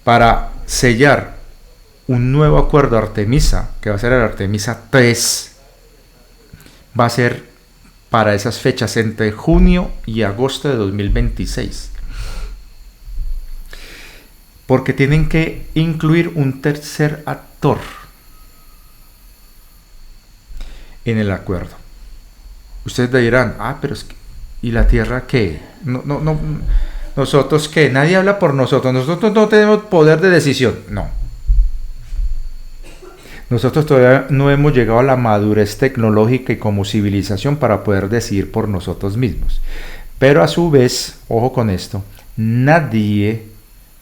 para sellar un nuevo acuerdo Artemisa, que va a ser el Artemisa 3, va a ser para esas fechas entre junio y agosto de 2026. Porque tienen que incluir un tercer actor en el acuerdo. Ustedes dirán, pero es que, ¿y la Tierra qué? No, ¿nosotros qué? Nadie habla por nosotros. Nosotros no tenemos poder de decisión. No. Nosotros todavía no hemos llegado a la madurez tecnológica y como civilización para poder decidir por nosotros mismos. Pero a su vez, ojo con esto, nadie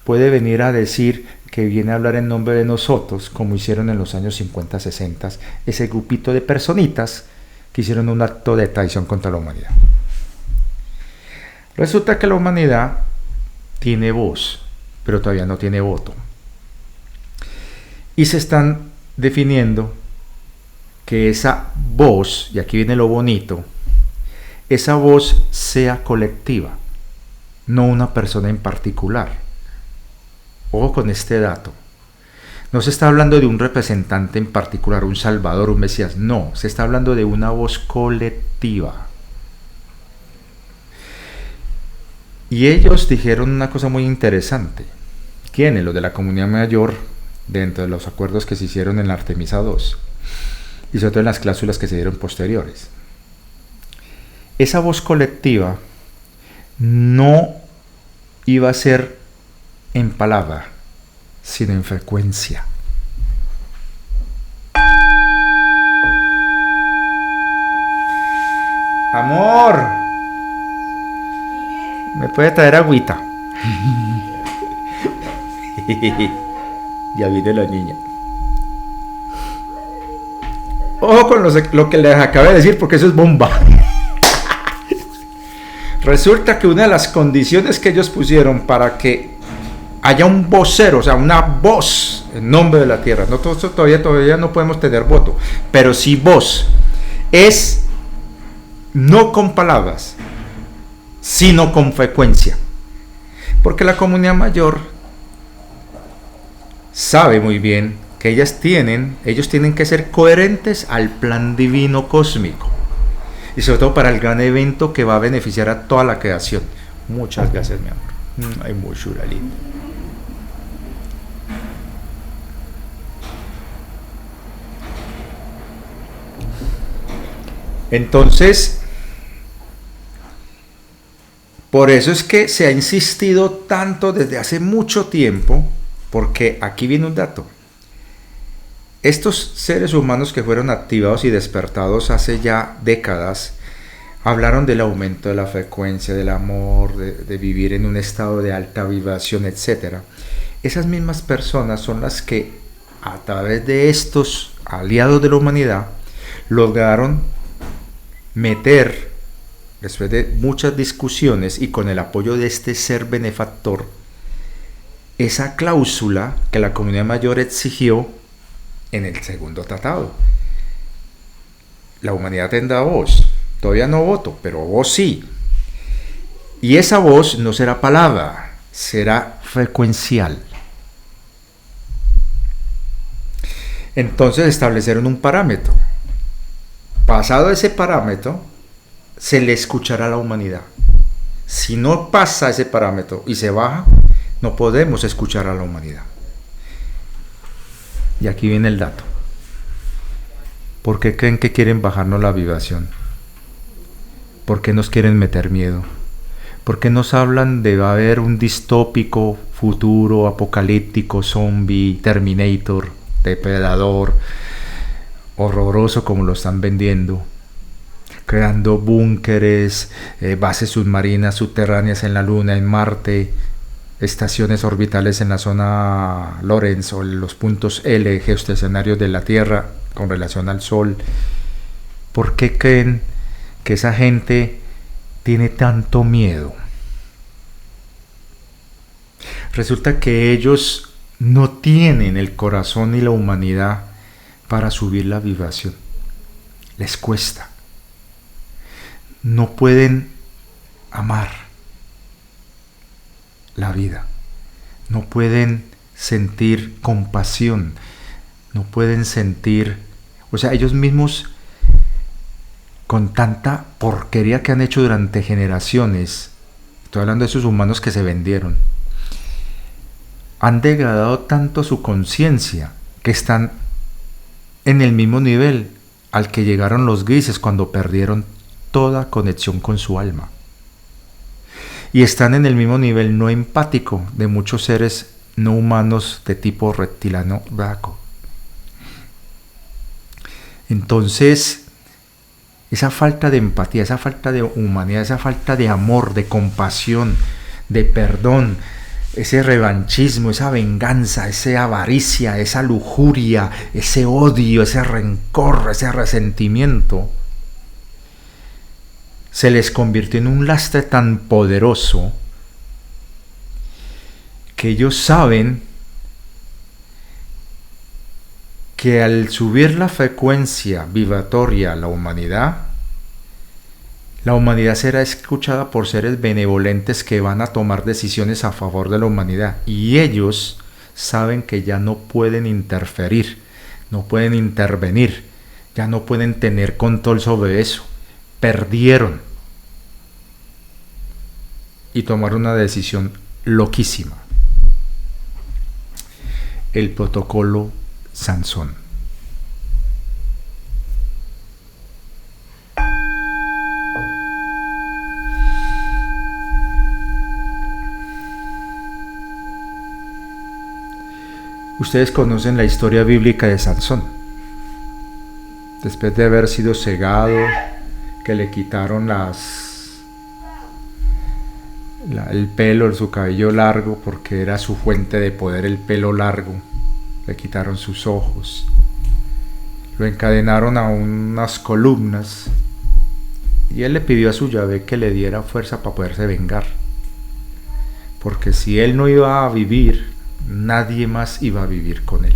puede venir a decir que viene a hablar en nombre de nosotros, como hicieron en los años 50, 60, ese grupito de personitas que hicieron un acto de traición contra la humanidad. Resulta que la humanidad tiene voz, pero todavía no tiene voto. Y se están definiendo que esa voz, y aquí viene lo bonito, esa voz sea colectiva, no una persona en particular. Ojo con este dato. No se está hablando de un representante en particular, un salvador, un mesías, no, se está hablando de una voz colectiva. Y ellos dijeron una cosa muy interesante. ¿Quiénes? Los de la comunidad mayor, dentro de los acuerdos que se hicieron en la Artemisa 2 y sobre todo en las cláusulas que se dieron posteriores. Esa voz colectiva no iba a ser en palabra, sino en frecuencia. Amor, ¿me puede traer agüita? Ya viene la niña. Ojo con lo que les acabé de decir, porque eso es bomba. Resulta que una de las condiciones que ellos pusieron para que haya un vocero, o sea, una voz en nombre de la tierra, nosotros todavía no podemos tener voto, pero si voz es no con palabras, sino con frecuencia. Porque la comunidad mayor sabe muy bien que ellos tienen que ser coherentes al plan divino cósmico. Y sobre todo para el gran evento que va a beneficiar a toda la creación. Muchas gracias, mi amor. Hay mucho lindo. Entonces, por eso es que se ha insistido tanto desde hace mucho tiempo, porque aquí viene un dato. Estos seres humanos que fueron activados y despertados hace ya décadas, hablaron del aumento de la frecuencia, del amor, de vivir en un estado de alta vibración, etc. Esas mismas personas son las que, a través de estos aliados de la humanidad, lograron meter, después de muchas discusiones y con el apoyo de este ser benefactor, esa cláusula que la comunidad mayor exigió en el segundo tratado. La humanidad tendrá voz. Todavía no voto, pero voz sí. Y esa voz no será palabra, será frecuencial. Entonces establecieron un parámetro. Pasado ese parámetro, se le escuchará a la humanidad. Si no pasa ese parámetro y se baja, no podemos escuchar a la humanidad. Y aquí viene el dato. ¿Por qué creen que quieren bajarnos la vibración? ¿Por qué nos quieren meter miedo? ¿Por qué nos hablan de va a haber un distópico futuro, apocalíptico, zombie, Terminator, depredador, horroroso como lo están vendiendo? Creando búnkeres, bases submarinas, subterráneas en la Luna, en Marte, estaciones orbitales en la zona Lorentz o los puntos L geoestacionarios de la Tierra con relación al Sol. ¿Por qué creen que esa gente tiene tanto miedo? Resulta que ellos no tienen el corazón ni la humanidad para subir la vibración. Les cuesta. No pueden amar la vida. No pueden sentir compasión. No pueden sentir... O sea, ellos mismos, con tanta porquería que han hecho durante generaciones, estoy hablando de esos humanos que se vendieron, han degradado tanto su conciencia que están en el mismo nivel al que llegaron los grises cuando perdieron toda conexión con su alma. Y están en el mismo nivel no empático de muchos seres no humanos de tipo reptiliano raco. Entonces, esa falta de empatía, esa falta de humanidad, esa falta de amor, de compasión, de perdón, ese revanchismo, esa venganza, esa avaricia, esa lujuria, ese odio, ese rencor, ese resentimiento, se les convirtió en un lastre tan poderoso que ellos saben que al subir la frecuencia vibratoria a la humanidad será escuchada por seres benevolentes que van a tomar decisiones a favor de la humanidad, y ellos saben que ya no pueden interferir, no pueden intervenir, ya no pueden tener control sobre eso. Perdieron y tomaron una decisión loquísima: el protocolo Sansón. Ustedes conocen la historia bíblica de Sansón. Después de haber sido cegado, que le quitaron el pelo, su cabello largo, porque era su fuente de poder el pelo largo, le quitaron sus ojos, lo encadenaron a unas columnas y él le pidió a su Yahvé que le diera fuerza para poderse vengar, porque si él no iba a vivir, nadie más iba a vivir con él.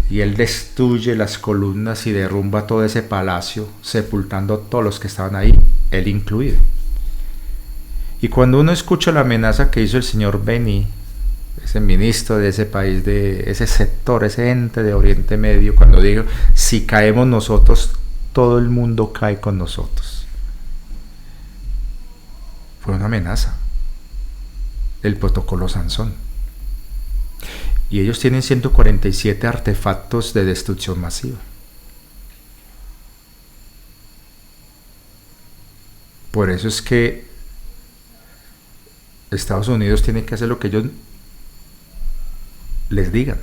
Y él destruye las columnas y derrumba todo ese palacio, sepultando a todos los que estaban ahí, él incluido. Y cuando uno escucha la amenaza que hizo el señor Beni, ese ministro de ese país, de ese sector, ese ente de Oriente Medio, cuando dijo, si caemos nosotros, todo el mundo cae con nosotros. Fue una amenaza. El protocolo Sansón. Y ellos tienen 147 artefactos de destrucción masiva. Por eso es que Estados Unidos tiene que hacer lo que ellos les digan.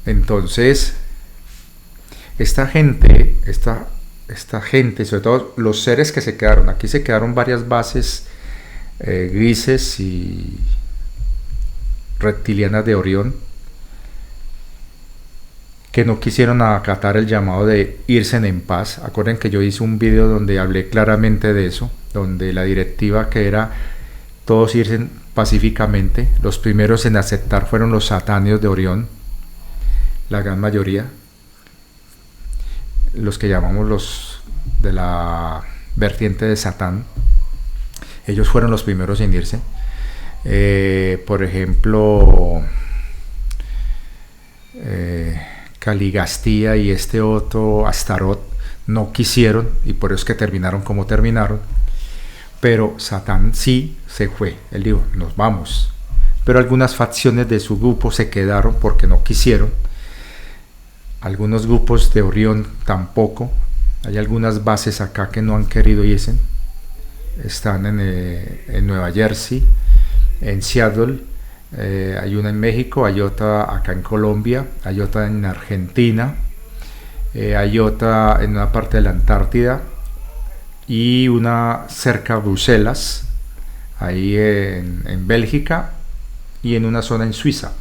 Entonces, esta gente, sobre todo los seres que se quedaron, aquí se quedaron varias bases grises y reptilianas de Orión, que no quisieron acatar el llamado de irse en paz. Acuerden que yo hice un video donde hablé claramente de eso, donde la directiva que era todos irse pacíficamente. Los primeros en aceptar fueron los satánios de Orión, la gran mayoría, los que llamamos los de la vertiente de Satán. Ellos fueron los primeros en irse. Por ejemplo, Caligastía y este otro Astarot no quisieron, y por eso es que terminaron como terminaron. Pero Satán sí se fue. Él dijo, nos vamos. Pero algunas facciones de su grupo se quedaron porque no quisieron. Algunos grupos de Orión tampoco. Hay algunas bases acá que no han querido irse. Están en Nueva Jersey, en Seattle, hay una en México, hay otra acá en Colombia, hay otra en Argentina, hay otra en una parte de la Antártida y una cerca de Bruselas, ahí en Bélgica, y en una zona en Suiza.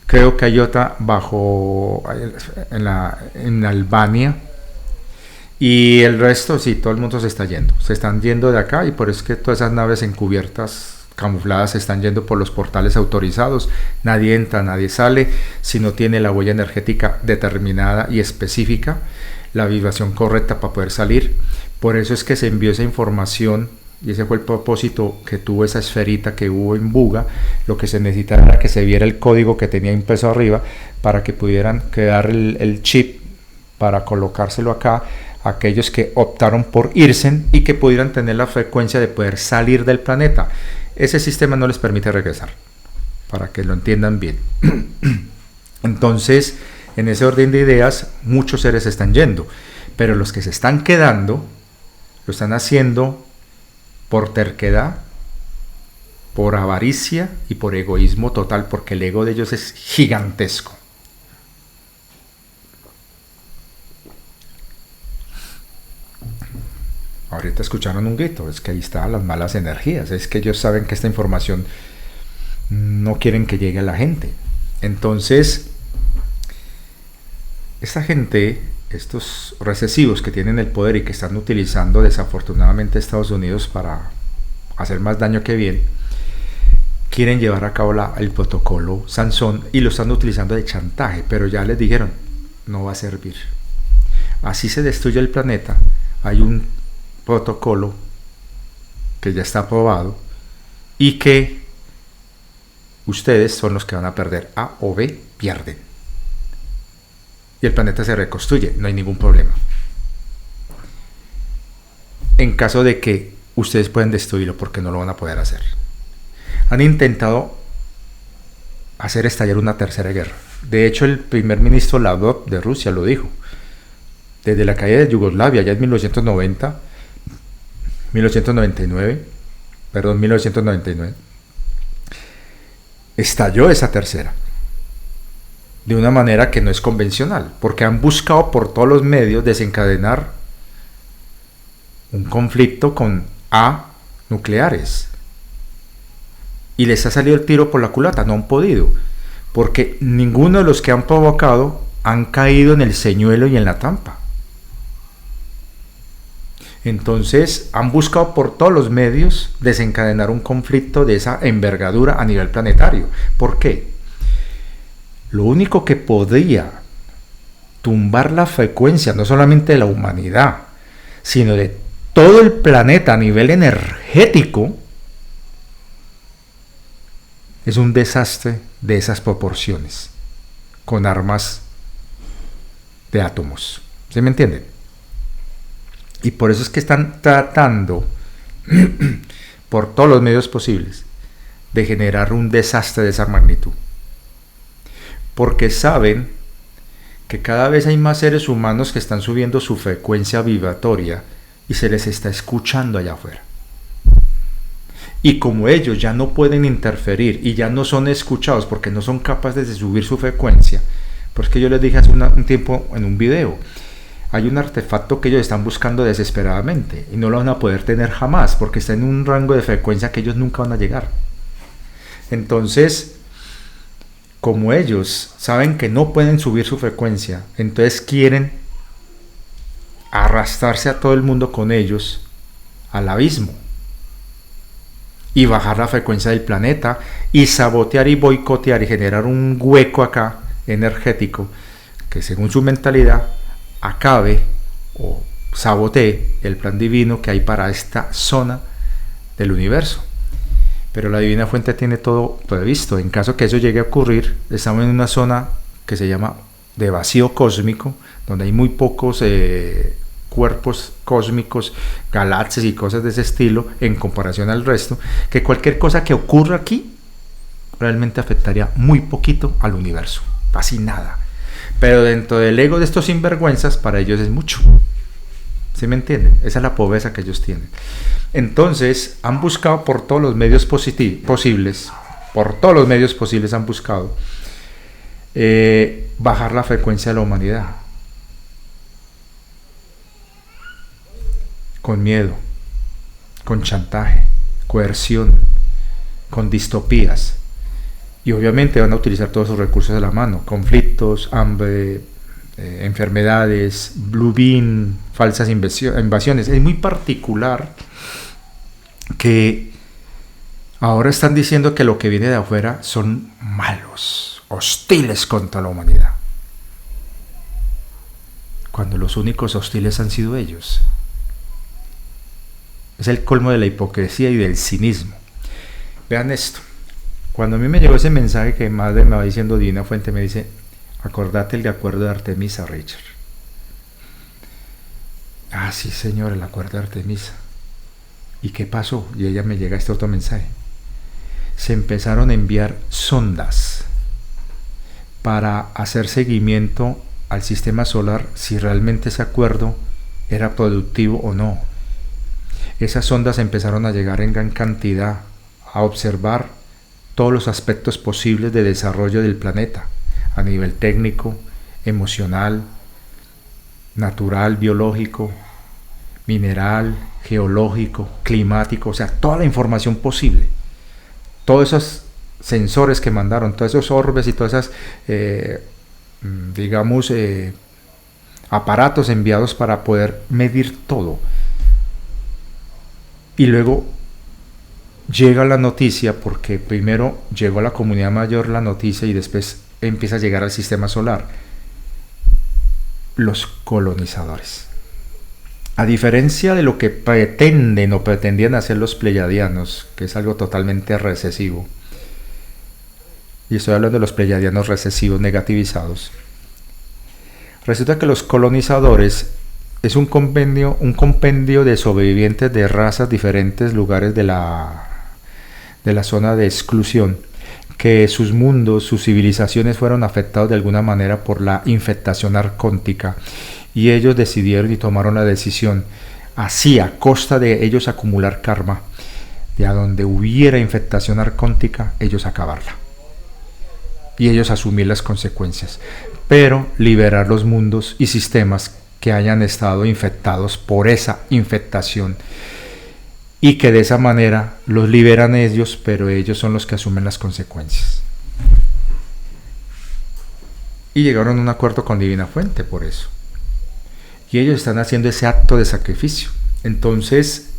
Creo que hay otra en Albania. Y el resto, sí, todo el mundo se está yendo. Se están yendo de acá, y por eso es que todas esas naves encubiertas, camufladas, se están yendo por los portales autorizados. Nadie entra, nadie sale si no tiene la huella energética determinada y específica, la vibración correcta para poder salir. Por eso es que se envió esa información, y ese fue el propósito que tuvo esa esferita que hubo en Buga. Lo que se necesitaba era que se viera el código que tenía impreso arriba para que pudieran quedar el chip para colocárselo acá a aquellos que optaron por irse y que pudieran tener la frecuencia de poder salir del planeta. Ese sistema no les permite regresar, para que lo entiendan bien. Entonces, en ese orden de ideas, muchos seres están yendo, pero los que se están quedando lo están haciendo por terquedad, por avaricia y por egoísmo total, porque el ego de ellos es gigantesco. Ahorita escucharon un grito, es que ahí están las malas energías, es que ellos saben que esta información no quieren que llegue a la gente. Entonces, esta gente, estos recesivos que tienen el poder y que están utilizando desafortunadamente Estados Unidos para hacer más daño que bien, quieren llevar a cabo el protocolo Sansón y lo están utilizando de chantaje, pero ya les dijeron, no va a servir. Así se destruye el planeta. Hay un protocolo que ya está aprobado y que ustedes son los que van a perder. A o B pierden y el planeta se reconstruye, no hay ningún problema. En caso de que ustedes puedan destruirlo, porque no lo van a poder hacer. Han intentado hacer estallar una tercera guerra. De hecho, el primer ministro Lavrov de Rusia lo dijo. Desde la caída de Yugoslavia, ya en 1999, estalló esa tercera. De una manera que no es convencional, porque han buscado por todos los medios desencadenar un conflicto con nucleares. Y les ha salido el tiro por la culata, no han podido, porque ninguno de los que han provocado han caído en el señuelo y en la trampa. Entonces han buscado por todos los medios desencadenar un conflicto de esa envergadura a nivel planetario. ¿Por qué? Lo único que podría tumbar la frecuencia, no solamente de la humanidad, sino de todo el planeta a nivel energético es un desastre de esas proporciones, con armas de átomos. ¿Sí me entienden? Y por eso es que están tratando por todos los medios posibles de generar un desastre de esa magnitud, porque saben que cada vez hay más seres humanos que están subiendo su frecuencia vibratoria y se les está escuchando allá afuera. Y como ellos ya no pueden interferir y ya no son escuchados porque no son capaces de subir su frecuencia, porque yo les dije hace un tiempo en un video, hay un artefacto que ellos están buscando desesperadamente y no lo van a poder tener jamás porque está en un rango de frecuencia que ellos nunca van a llegar. Entonces, como ellos saben que no pueden subir su frecuencia, entonces quieren arrastrarse a todo el mundo con ellos al abismo y bajar la frecuencia del planeta y sabotear y boicotear y generar un hueco acá energético que según su mentalidad acabe o sabotee el plan divino que hay para esta zona del universo. Pero la Divina Fuente tiene todo previsto. En caso que eso llegue a ocurrir, estamos en una zona que se llama de vacío cósmico, donde hay muy pocos cuerpos cósmicos, galaxias y cosas de ese estilo en comparación al resto, que cualquier cosa que ocurra aquí realmente afectaría muy poquito al universo, casi nada. Pero dentro del ego de estos sinvergüenzas, para ellos es mucho. ¿Sí me entienden? Esa es la pobreza que ellos tienen. Entonces, han buscado por todos los medios posibles, han buscado bajar la frecuencia de la humanidad. Con miedo, con chantaje, coerción, con distopías. Y obviamente van a utilizar todos sus recursos de la mano: conflictos, hambre, enfermedades, blue beam, falsas invasiones. Es muy particular que ahora están diciendo que lo que viene de afuera son malos, hostiles contra la humanidad, cuando los únicos hostiles han sido ellos. Es el colmo de la hipocresía y del cinismo. Vean esto. Cuando a mí me llegó ese mensaje que madre me va diciendo Divina Fuente, me dice: acordate el de acuerdo de Artemisa, Richard. Ah, sí, señor, el acuerdo de Artemisa. ¿Y qué pasó? Y ella me llega este otro mensaje. Se empezaron a enviar sondas para hacer seguimiento al sistema solar si realmente ese acuerdo era productivo o no. Esas sondas empezaron a llegar en gran cantidad a observar todos los aspectos posibles de desarrollo del planeta a nivel técnico, emocional, natural, biológico, mineral, geológico, climático, o sea, toda la información posible. Todos esos sensores que mandaron, todos esos orbes y todas esas, aparatos enviados para poder medir todo. Y luego llega la noticia, porque primero llegó a la comunidad mayor la noticia y después empieza a llegar al sistema solar. Los colonizadores. A diferencia de lo que pretenden o pretendían hacer los pleyadianos, que es algo totalmente recesivo, y estoy hablando de los pleyadianos recesivos negativizados, resulta que los colonizadores es un compendio de sobrevivientes de razas diferentes lugares de la zona de exclusión, que sus mundos, sus civilizaciones fueron afectados de alguna manera por la infectación arcóntica, y ellos decidieron y tomaron la decisión, así a costa de ellos acumular karma, de a donde hubiera infectación arcóntica, ellos acabarla y ellos asumir las consecuencias, pero liberar los mundos y sistemas que hayan estado infectados por esa infectación, y que de esa manera los liberan ellos, pero ellos son los que asumen las consecuencias. Y llegaron a un acuerdo con Divina Fuente por eso. Y ellos están haciendo ese acto de sacrificio. Entonces,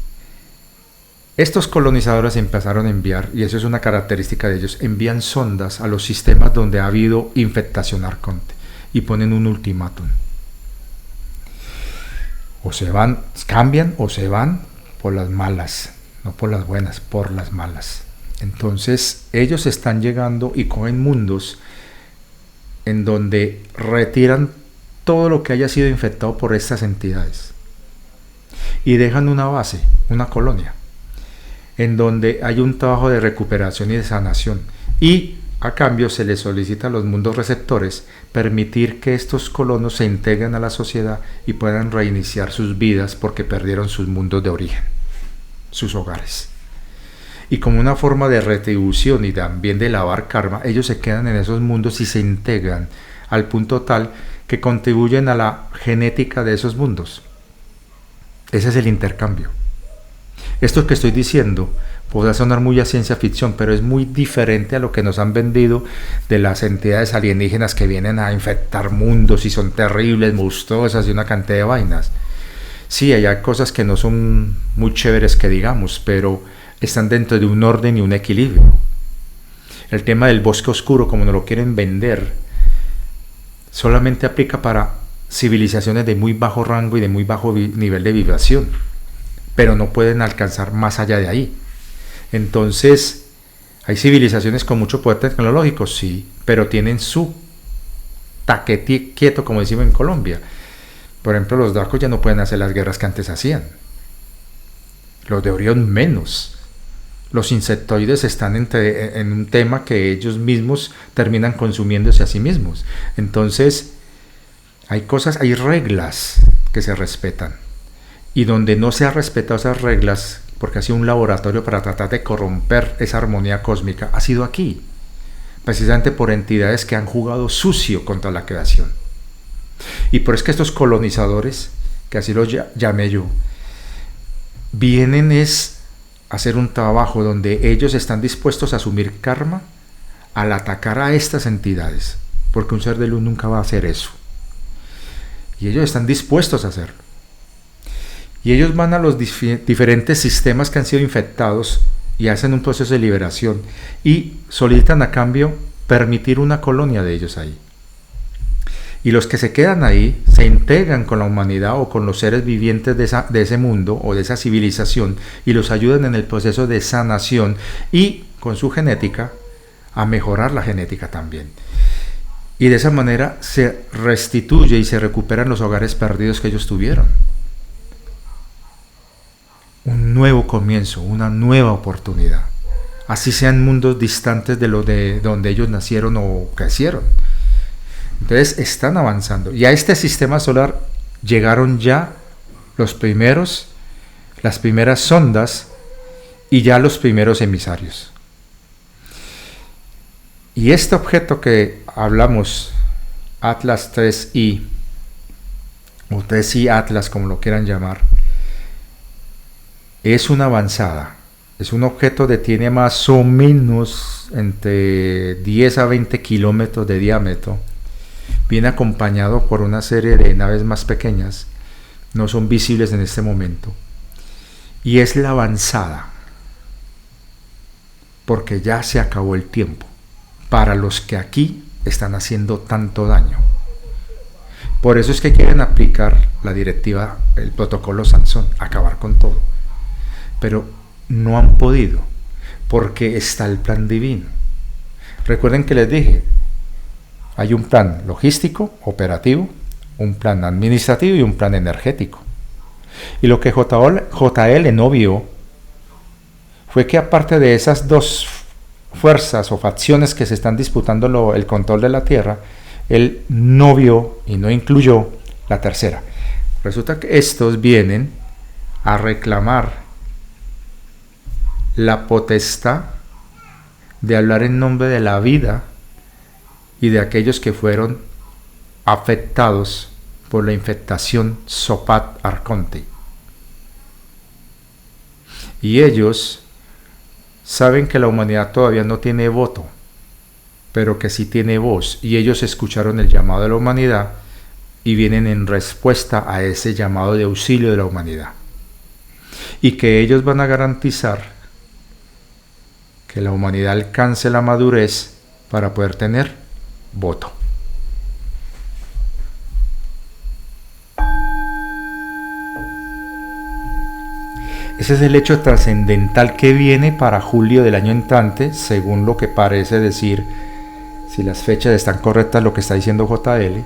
estos colonizadores empezaron a enviar, y eso es una característica de ellos, envían sondas a los sistemas donde ha habido infectación arconte y ponen un ultimátum. O se van, cambian o se van por las malas, no por las buenas, por las malas. Entonces ellos están llegando y cogen mundos en donde retiran todo lo que haya sido infectado por estas entidades y dejan una base, una colonia, en donde hay un trabajo de recuperación y de sanación, y a cambio se les solicita a los mundos receptores permitir que estos colonos se integren a la sociedad y puedan reiniciar sus vidas porque perdieron sus mundos de origen, sus hogares. Y como una forma de retribución y también de lavar karma, ellos se quedan en esos mundos y se integran al punto tal que contribuyen a la genética de esos mundos. Ese es el intercambio. Esto que estoy diciendo podrá sonar muy a ciencia ficción, pero es muy diferente a lo que nos han vendido de las entidades alienígenas que vienen a infectar mundos y son terribles, monstruosas y una cantidad de vainas. Sí, hay cosas que no son muy chéveres que digamos, pero están dentro de un orden y un equilibrio. El tema del bosque oscuro, como nos lo quieren vender, solamente aplica para civilizaciones de muy bajo rango y de muy bajo nivel de vibración, pero no pueden alcanzar más allá de ahí. Entonces, hay civilizaciones con mucho poder tecnológico, sí, pero tienen su taque quieto, como decimos en Colombia. Por ejemplo, los dracos ya no pueden hacer las guerras que antes hacían. Los de Orión menos. Los insectoides están en un tema que ellos mismos terminan consumiéndose a sí mismos. Entonces, hay reglas que se respetan. Y donde no se han respetado esas reglas, porque ha sido un laboratorio para tratar de corromper esa armonía cósmica, ha sido aquí. Precisamente por entidades que han jugado sucio contra la creación. Y por eso que estos colonizadores, que así los llamé yo, vienen es hacer un trabajo donde ellos están dispuestos a asumir karma al atacar a estas entidades, porque un ser de luz nunca va a hacer eso, y ellos están dispuestos a hacerlo, y ellos van a los diferentes sistemas que han sido infectados y hacen un proceso de liberación y solicitan a cambio permitir una colonia de ellos ahí. Y los que se quedan ahí se integran con la humanidad o con los seres vivientes de ese mundo o de esa civilización y los ayudan en el proceso de sanación y con su genética a mejorar la genética también. Y de esa manera se restituye y se recuperan los hogares perdidos que ellos tuvieron. Un nuevo comienzo, una nueva oportunidad. Así sean mundos distantes de los de donde ellos nacieron o crecieron. Entonces están avanzando. Y a este sistema solar llegaron ya las primeras sondas y ya los primeros emisarios. Y este objeto que hablamos, Atlas 3I, o 3I Atlas, como lo quieran llamar, es una avanzada. Es un objeto que tiene más o menos entre 10 a 20 kilómetros de diámetro. Viene acompañado por una serie de naves más pequeñas, no son visibles en este momento, y es la avanzada, porque ya se acabó el tiempo para los que aquí están haciendo tanto daño. Por eso es que quieren aplicar la directiva, el protocolo Sansón, acabar con todo, pero no han podido, porque está el plan divino. Recuerden que les dije, hay un plan logístico, operativo, un plan administrativo y un plan energético. Y lo que JL no vio fue que aparte de esas dos fuerzas o facciones que se están disputando el control de la Tierra, él no vio y no incluyó la tercera. Resulta que estos vienen a reclamar la potestad de hablar en nombre de la vida y de aquellos que fueron afectados por la infectación Sopat Arconte. Y ellos saben que la humanidad todavía no tiene voto, pero que sí tiene voz, y ellos escucharon el llamado de la humanidad y vienen en respuesta a ese llamado de auxilio de la humanidad. Y que ellos van a garantizar que la humanidad alcance la madurez para poder tener voto. Ese es el hecho trascendental que viene para julio del año entrante, según lo que parece decir, si las fechas están correctas, lo que está diciendo JL,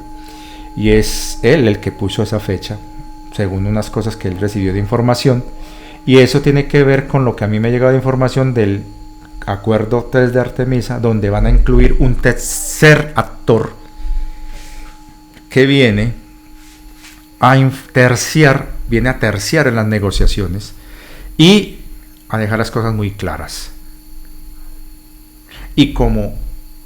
y es él el que puso esa fecha, según unas cosas que él recibió de información, y eso tiene que ver con lo que a mí me ha llegado de información del Acuerdo 3 de Artemisa, donde van a incluir un tercer actor que viene a terciar en las negociaciones y a dejar las cosas muy claras. Y como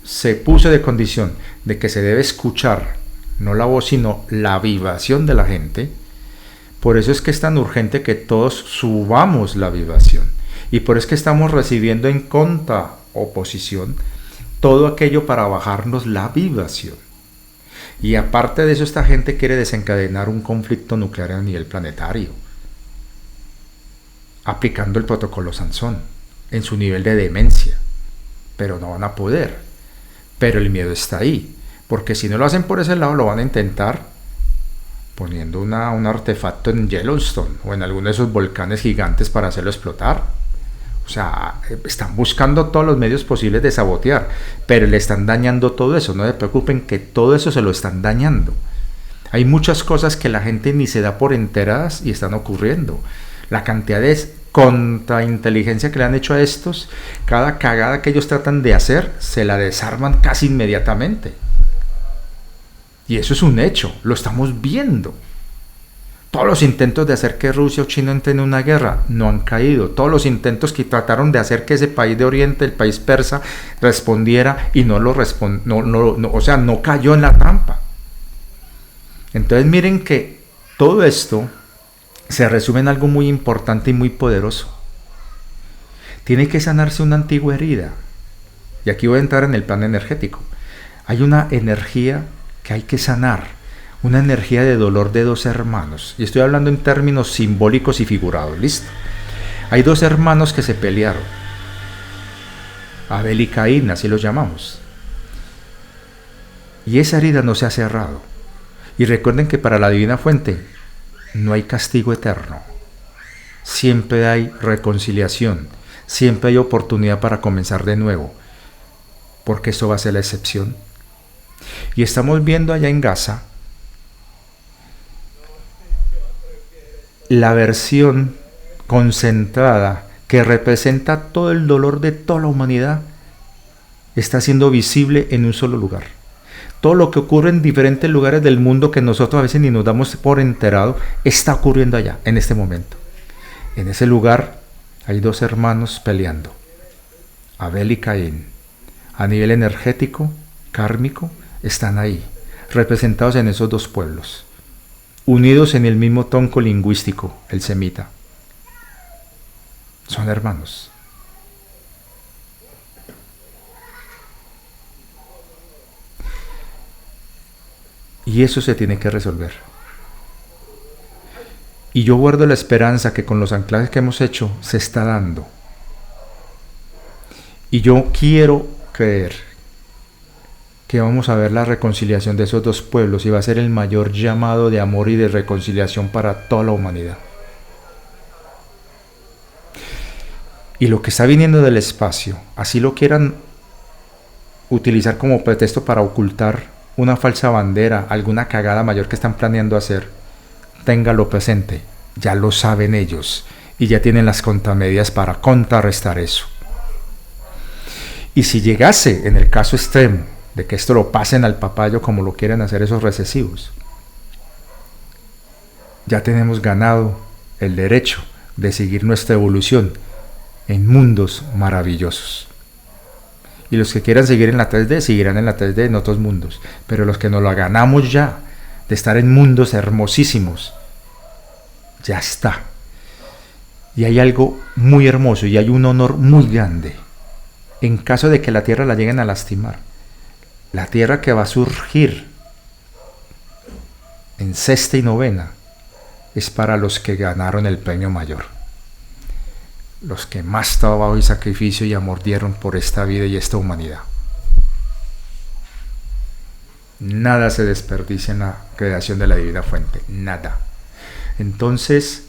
se puso de condición de que se debe escuchar no la voz sino la vibración de la gente, por eso es que es tan urgente que todos subamos la vibración, y por eso es que estamos recibiendo en contraoposición todo aquello para bajarnos la vibración. Y aparte de eso, esta gente quiere desencadenar un conflicto nuclear a nivel planetario, aplicando el protocolo Sansón en su nivel de demencia, pero no van a poder. Pero el miedo está ahí, porque si no lo hacen por ese lado, lo van a intentar poniendo un artefacto en Yellowstone o en alguno de esos volcanes gigantes para hacerlo explotar. O sea, están buscando todos los medios posibles de sabotear, pero le están dañando todo eso. No se preocupen que todo eso se lo están dañando. Hay muchas cosas que la gente ni se da por enteradas y están ocurriendo. La cantidad de contrainteligencia que le han hecho a estos, cada cagada que ellos tratan de hacer, se la desarman casi inmediatamente. Y eso es un hecho, lo estamos viendo. Todos los intentos de hacer que Rusia o China entren en una guerra no han caído. Todos los intentos que trataron de hacer que ese país de Oriente, el país persa, respondiera y no cayó en la trampa. Entonces miren que todo esto se resume en algo muy importante y muy poderoso. Tiene que sanarse una antigua herida. Y aquí voy a entrar en el plano energético. Hay una energía que hay que sanar, una energía de dolor de dos hermanos, y estoy hablando en términos simbólicos y figurados, ¿listo? Hay dos hermanos que se pelearon, Abel y Caín, así los llamamos, y esa herida no se ha cerrado. Y recuerden que para la divina fuente no hay castigo eterno, siempre hay reconciliación, siempre hay oportunidad para comenzar de nuevo, porque esto va a ser la excepción. Y estamos viendo allá en Gaza la versión concentrada que representa todo el dolor de toda la humanidad, está siendo visible en un solo lugar. Todo lo que ocurre en diferentes lugares del mundo que nosotros a veces ni nos damos por enterado, está ocurriendo allá, en este momento. En ese lugar hay dos hermanos peleando, Abel y Caín. A nivel energético, kármico, están ahí, representados en esos dos pueblos, unidos en el mismo tronco lingüístico, el semita. Son hermanos. Y eso se tiene que resolver. Y yo guardo la esperanza que con los anclajes que hemos hecho se está dando. Y yo quiero creer que vamos a ver la reconciliación de esos dos pueblos y va a ser el mayor llamado de amor y de reconciliación para toda la humanidad. Y lo que está viniendo del espacio, así lo quieran utilizar como pretexto para ocultar una falsa bandera, alguna cagada mayor que están planeando hacer, téngalo presente, ya lo saben ellos y ya tienen las contramedidas para contrarrestar eso. Y si llegase en el caso extremo de que esto lo pasen al papayo como lo quieren hacer esos recesivos, ya tenemos ganado el derecho de seguir nuestra evolución en mundos maravillosos. Y los que quieran seguir en la 3D, seguirán en la 3D en otros mundos. Pero los que nos lo ganamos ya, de estar en mundos hermosísimos, ya está. Y hay algo muy hermoso y hay un honor muy grande. En caso de que la Tierra la lleguen a lastimar, la Tierra que va a surgir en sexta y novena es para los que ganaron el premio mayor, los que más trabajo y sacrificio y amor dieron por esta vida y esta humanidad. Nada se desperdicia en la creación de la divina fuente, nada. Entonces,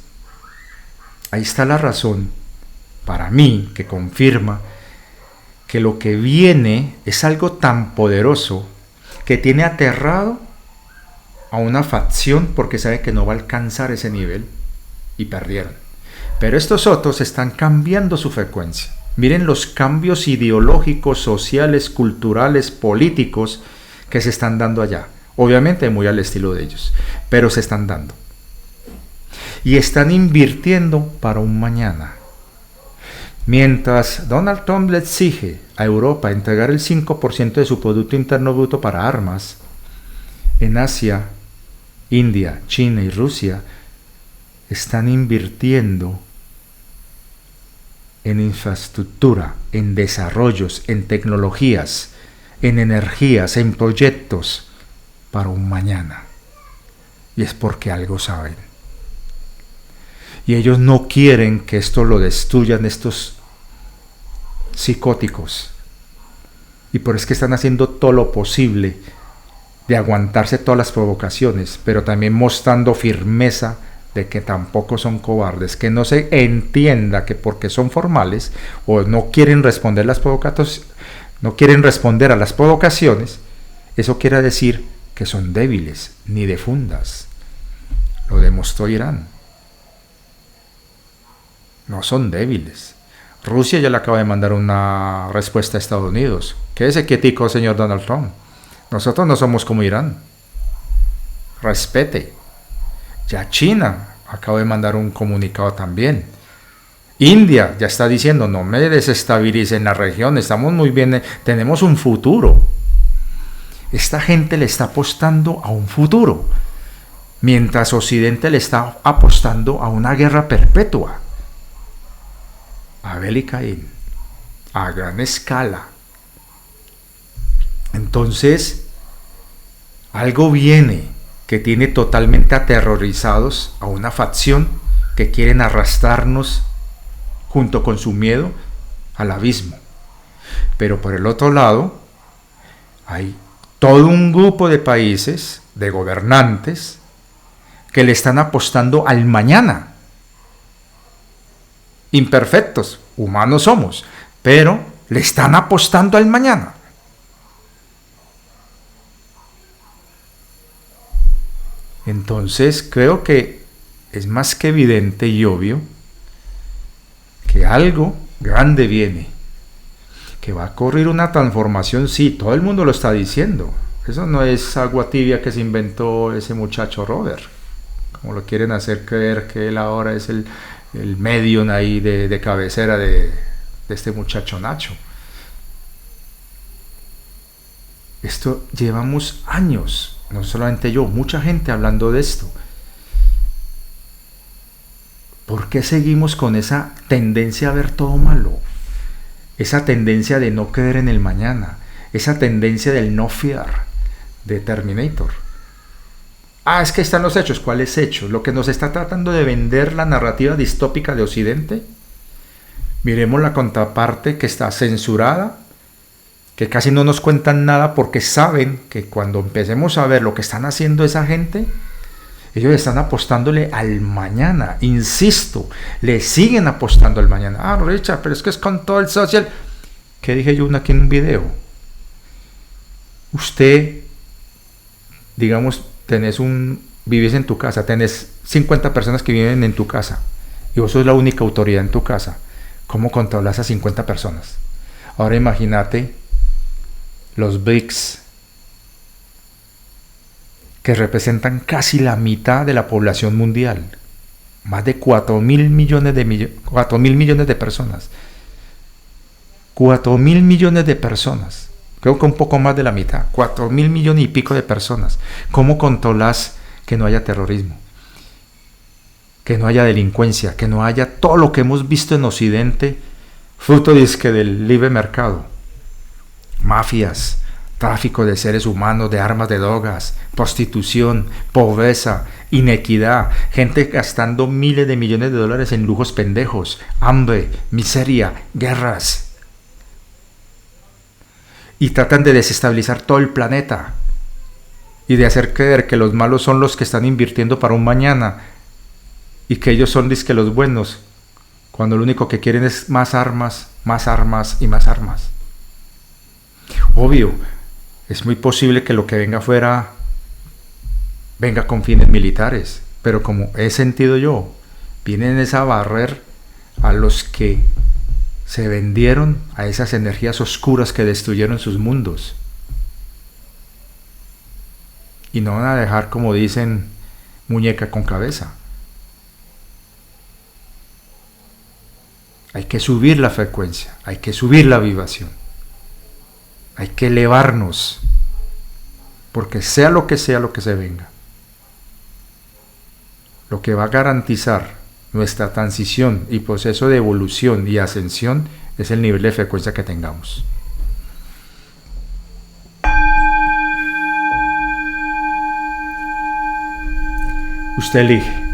ahí está la razón, para mí, que confirma que lo que viene es algo tan poderoso que tiene aterrado a una facción porque sabe que no va a alcanzar ese nivel y perdieron. Pero estos otros están cambiando su frecuencia. Miren los cambios ideológicos, sociales, culturales, políticos que se están dando allá. Obviamente muy al estilo de ellos, pero se están dando. Y están invirtiendo para un mañana. Mientras Donald Trump le exige a Europa entregar el 5% de su Producto Interno Bruto para armas, en Asia, India, China y Rusia están invirtiendo en infraestructura, en desarrollos, en tecnologías, en energías, en proyectos para un mañana. Y es porque algo saben. Y ellos no quieren que esto lo destruyan estos psicóticos. Y por eso es que están haciendo todo lo posible de aguantarse todas las provocaciones, pero también mostrando firmeza de que tampoco son cobardes, que no se entienda que porque son formales o no quieren responder no quieren responder a las provocaciones, eso quiere decir que son débiles, ni de fundas. Lo demostró Irán. No son débiles. Rusia ya le acaba de mandar una respuesta a Estados Unidos. Quédese quietico, señor Donald Trump. Nosotros no somos como Irán. Respete. Ya China acaba de mandar un comunicado también. India ya está diciendo, no me desestabilice en la región, estamos muy bien, tenemos un futuro. Esta gente le está apostando a un futuro, mientras Occidente le está apostando a una guerra perpetua. Abel y Caín, a gran escala. Entonces, algo viene que tiene totalmente aterrorizados a una facción que quieren arrastrarnos junto con su miedo al abismo. Pero por el otro lado, hay todo un grupo de países, de gobernantes, que le están apostando al mañana. Imperfectos, humanos somos, pero le están apostando al mañana. Entonces creo que es más que evidente y obvio que algo grande viene, que va a ocurrir una transformación, sí, todo el mundo lo está diciendo. Eso no es agua tibia que se inventó ese muchacho Robert, como lo quieren hacer creer que él ahora es el medium ahí de cabecera de este muchacho Nacho. Esto llevamos años, no solamente yo, mucha gente hablando de esto. ¿Por qué seguimos con esa tendencia a ver todo malo? Esa tendencia de no creer en el mañana, esa tendencia del no fear, de Terminator. Ah, es que están los hechos. ¿Cuáles hechos? Lo que nos está tratando de vender la narrativa distópica de Occidente. Miremos la contraparte que está censurada, que casi no nos cuentan nada porque saben que cuando empecemos a ver lo que están haciendo esa gente, ellos están apostándole al mañana. Insisto, le siguen apostando al mañana. Ah, Richard, pero es que es con todo el social. ¿Qué dije yo aquí en un video? Usted, digamos, vives en tu casa, tenés 50 personas que viven en tu casa y vos sos la única autoridad en tu casa. ¿Cómo controlas a 50 personas? Ahora imagínate los BRICS, que representan casi la mitad de la población mundial, más de 4.000 millones de personas. 4.000 millones de personas, creo que un poco más de la mitad, 4.000 millones y pico de personas. ¿Cómo controlas que no haya terrorismo? Que no haya delincuencia, que no haya todo lo que hemos visto en Occidente, fruto del libre mercado. Mafias, tráfico de seres humanos, de armas, de drogas, prostitución, pobreza, inequidad, gente gastando miles de millones de dólares en lujos pendejos, hambre, miseria, guerras. Y tratan de desestabilizar todo el planeta y de hacer creer que los malos son los que están invirtiendo para un mañana y que ellos son dizque los buenos, cuando lo único que quieren es más armas y más armas. Obvio, es muy posible que lo que venga afuera venga con fines militares, pero como he sentido yo, vienen a barrer a los que se vendieron a esas energías oscuras que destruyeron sus mundos. Y no van a dejar, como dicen, muñeca con cabeza. Hay que subir la frecuencia, hay que subir la vibración, hay que elevarnos, porque sea lo que se venga, lo que va a garantizar nuestra transición y proceso de evolución y ascensión es el nivel de frecuencia que tengamos. Usted elige,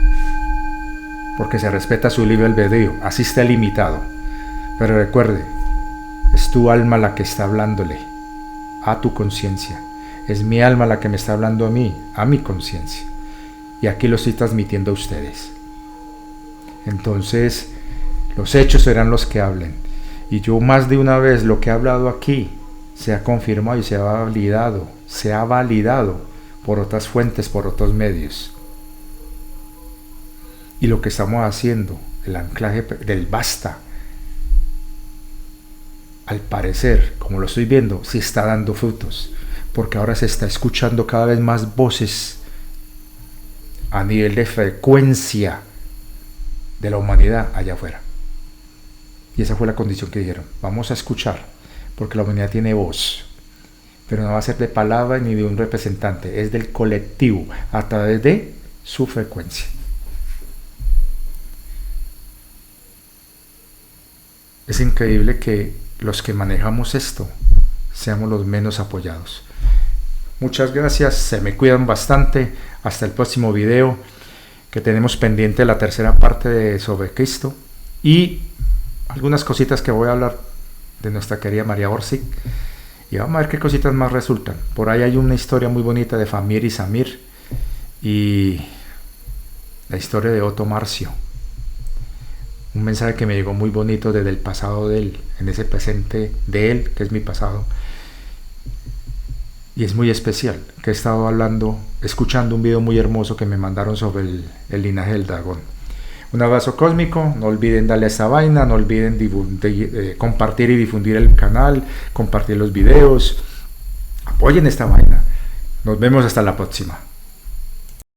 porque se respeta su libre albedrío, así está limitado. Pero recuerde, es tu alma la que está hablándole a tu conciencia. Es mi alma la que me está hablando a mí, a mi conciencia. Y aquí lo estoy transmitiendo a ustedes. Entonces, los hechos serán los que hablen. Y yo más de una vez lo que he hablado aquí se ha confirmado y se ha validado por otras fuentes, por otros medios. Y lo que estamos haciendo, el anclaje del basta, al parecer, como lo estoy viendo, sí está dando frutos, porque ahora se está escuchando cada vez más voces a nivel de frecuencia de la humanidad allá afuera. Y esa fue la condición que dijeron: vamos a escuchar, porque la humanidad tiene voz, pero no va a ser de palabra ni de un representante, es del colectivo, a través de su frecuencia. Es increíble que los que manejamos esto seamos los menos apoyados. Muchas gracias, se me cuidan bastante. Hasta el próximo video, que tenemos pendiente la tercera parte sobre Cristo y algunas cositas que voy a hablar de nuestra querida María Orsic, y vamos a ver qué cositas más resultan. Por ahí hay una historia muy bonita de Famir y Samir y la historia de Otto Marcio. Un mensaje que me llegó muy bonito desde el pasado de él, en ese presente de él, que es mi pasado. Y es muy especial, que he estado escuchando un video muy hermoso que me mandaron sobre el linaje del dragón. Un abrazo cósmico, no olviden darle a esta vaina, no olviden compartir y difundir el canal, compartir los videos, apoyen esta vaina. Nos vemos hasta la próxima.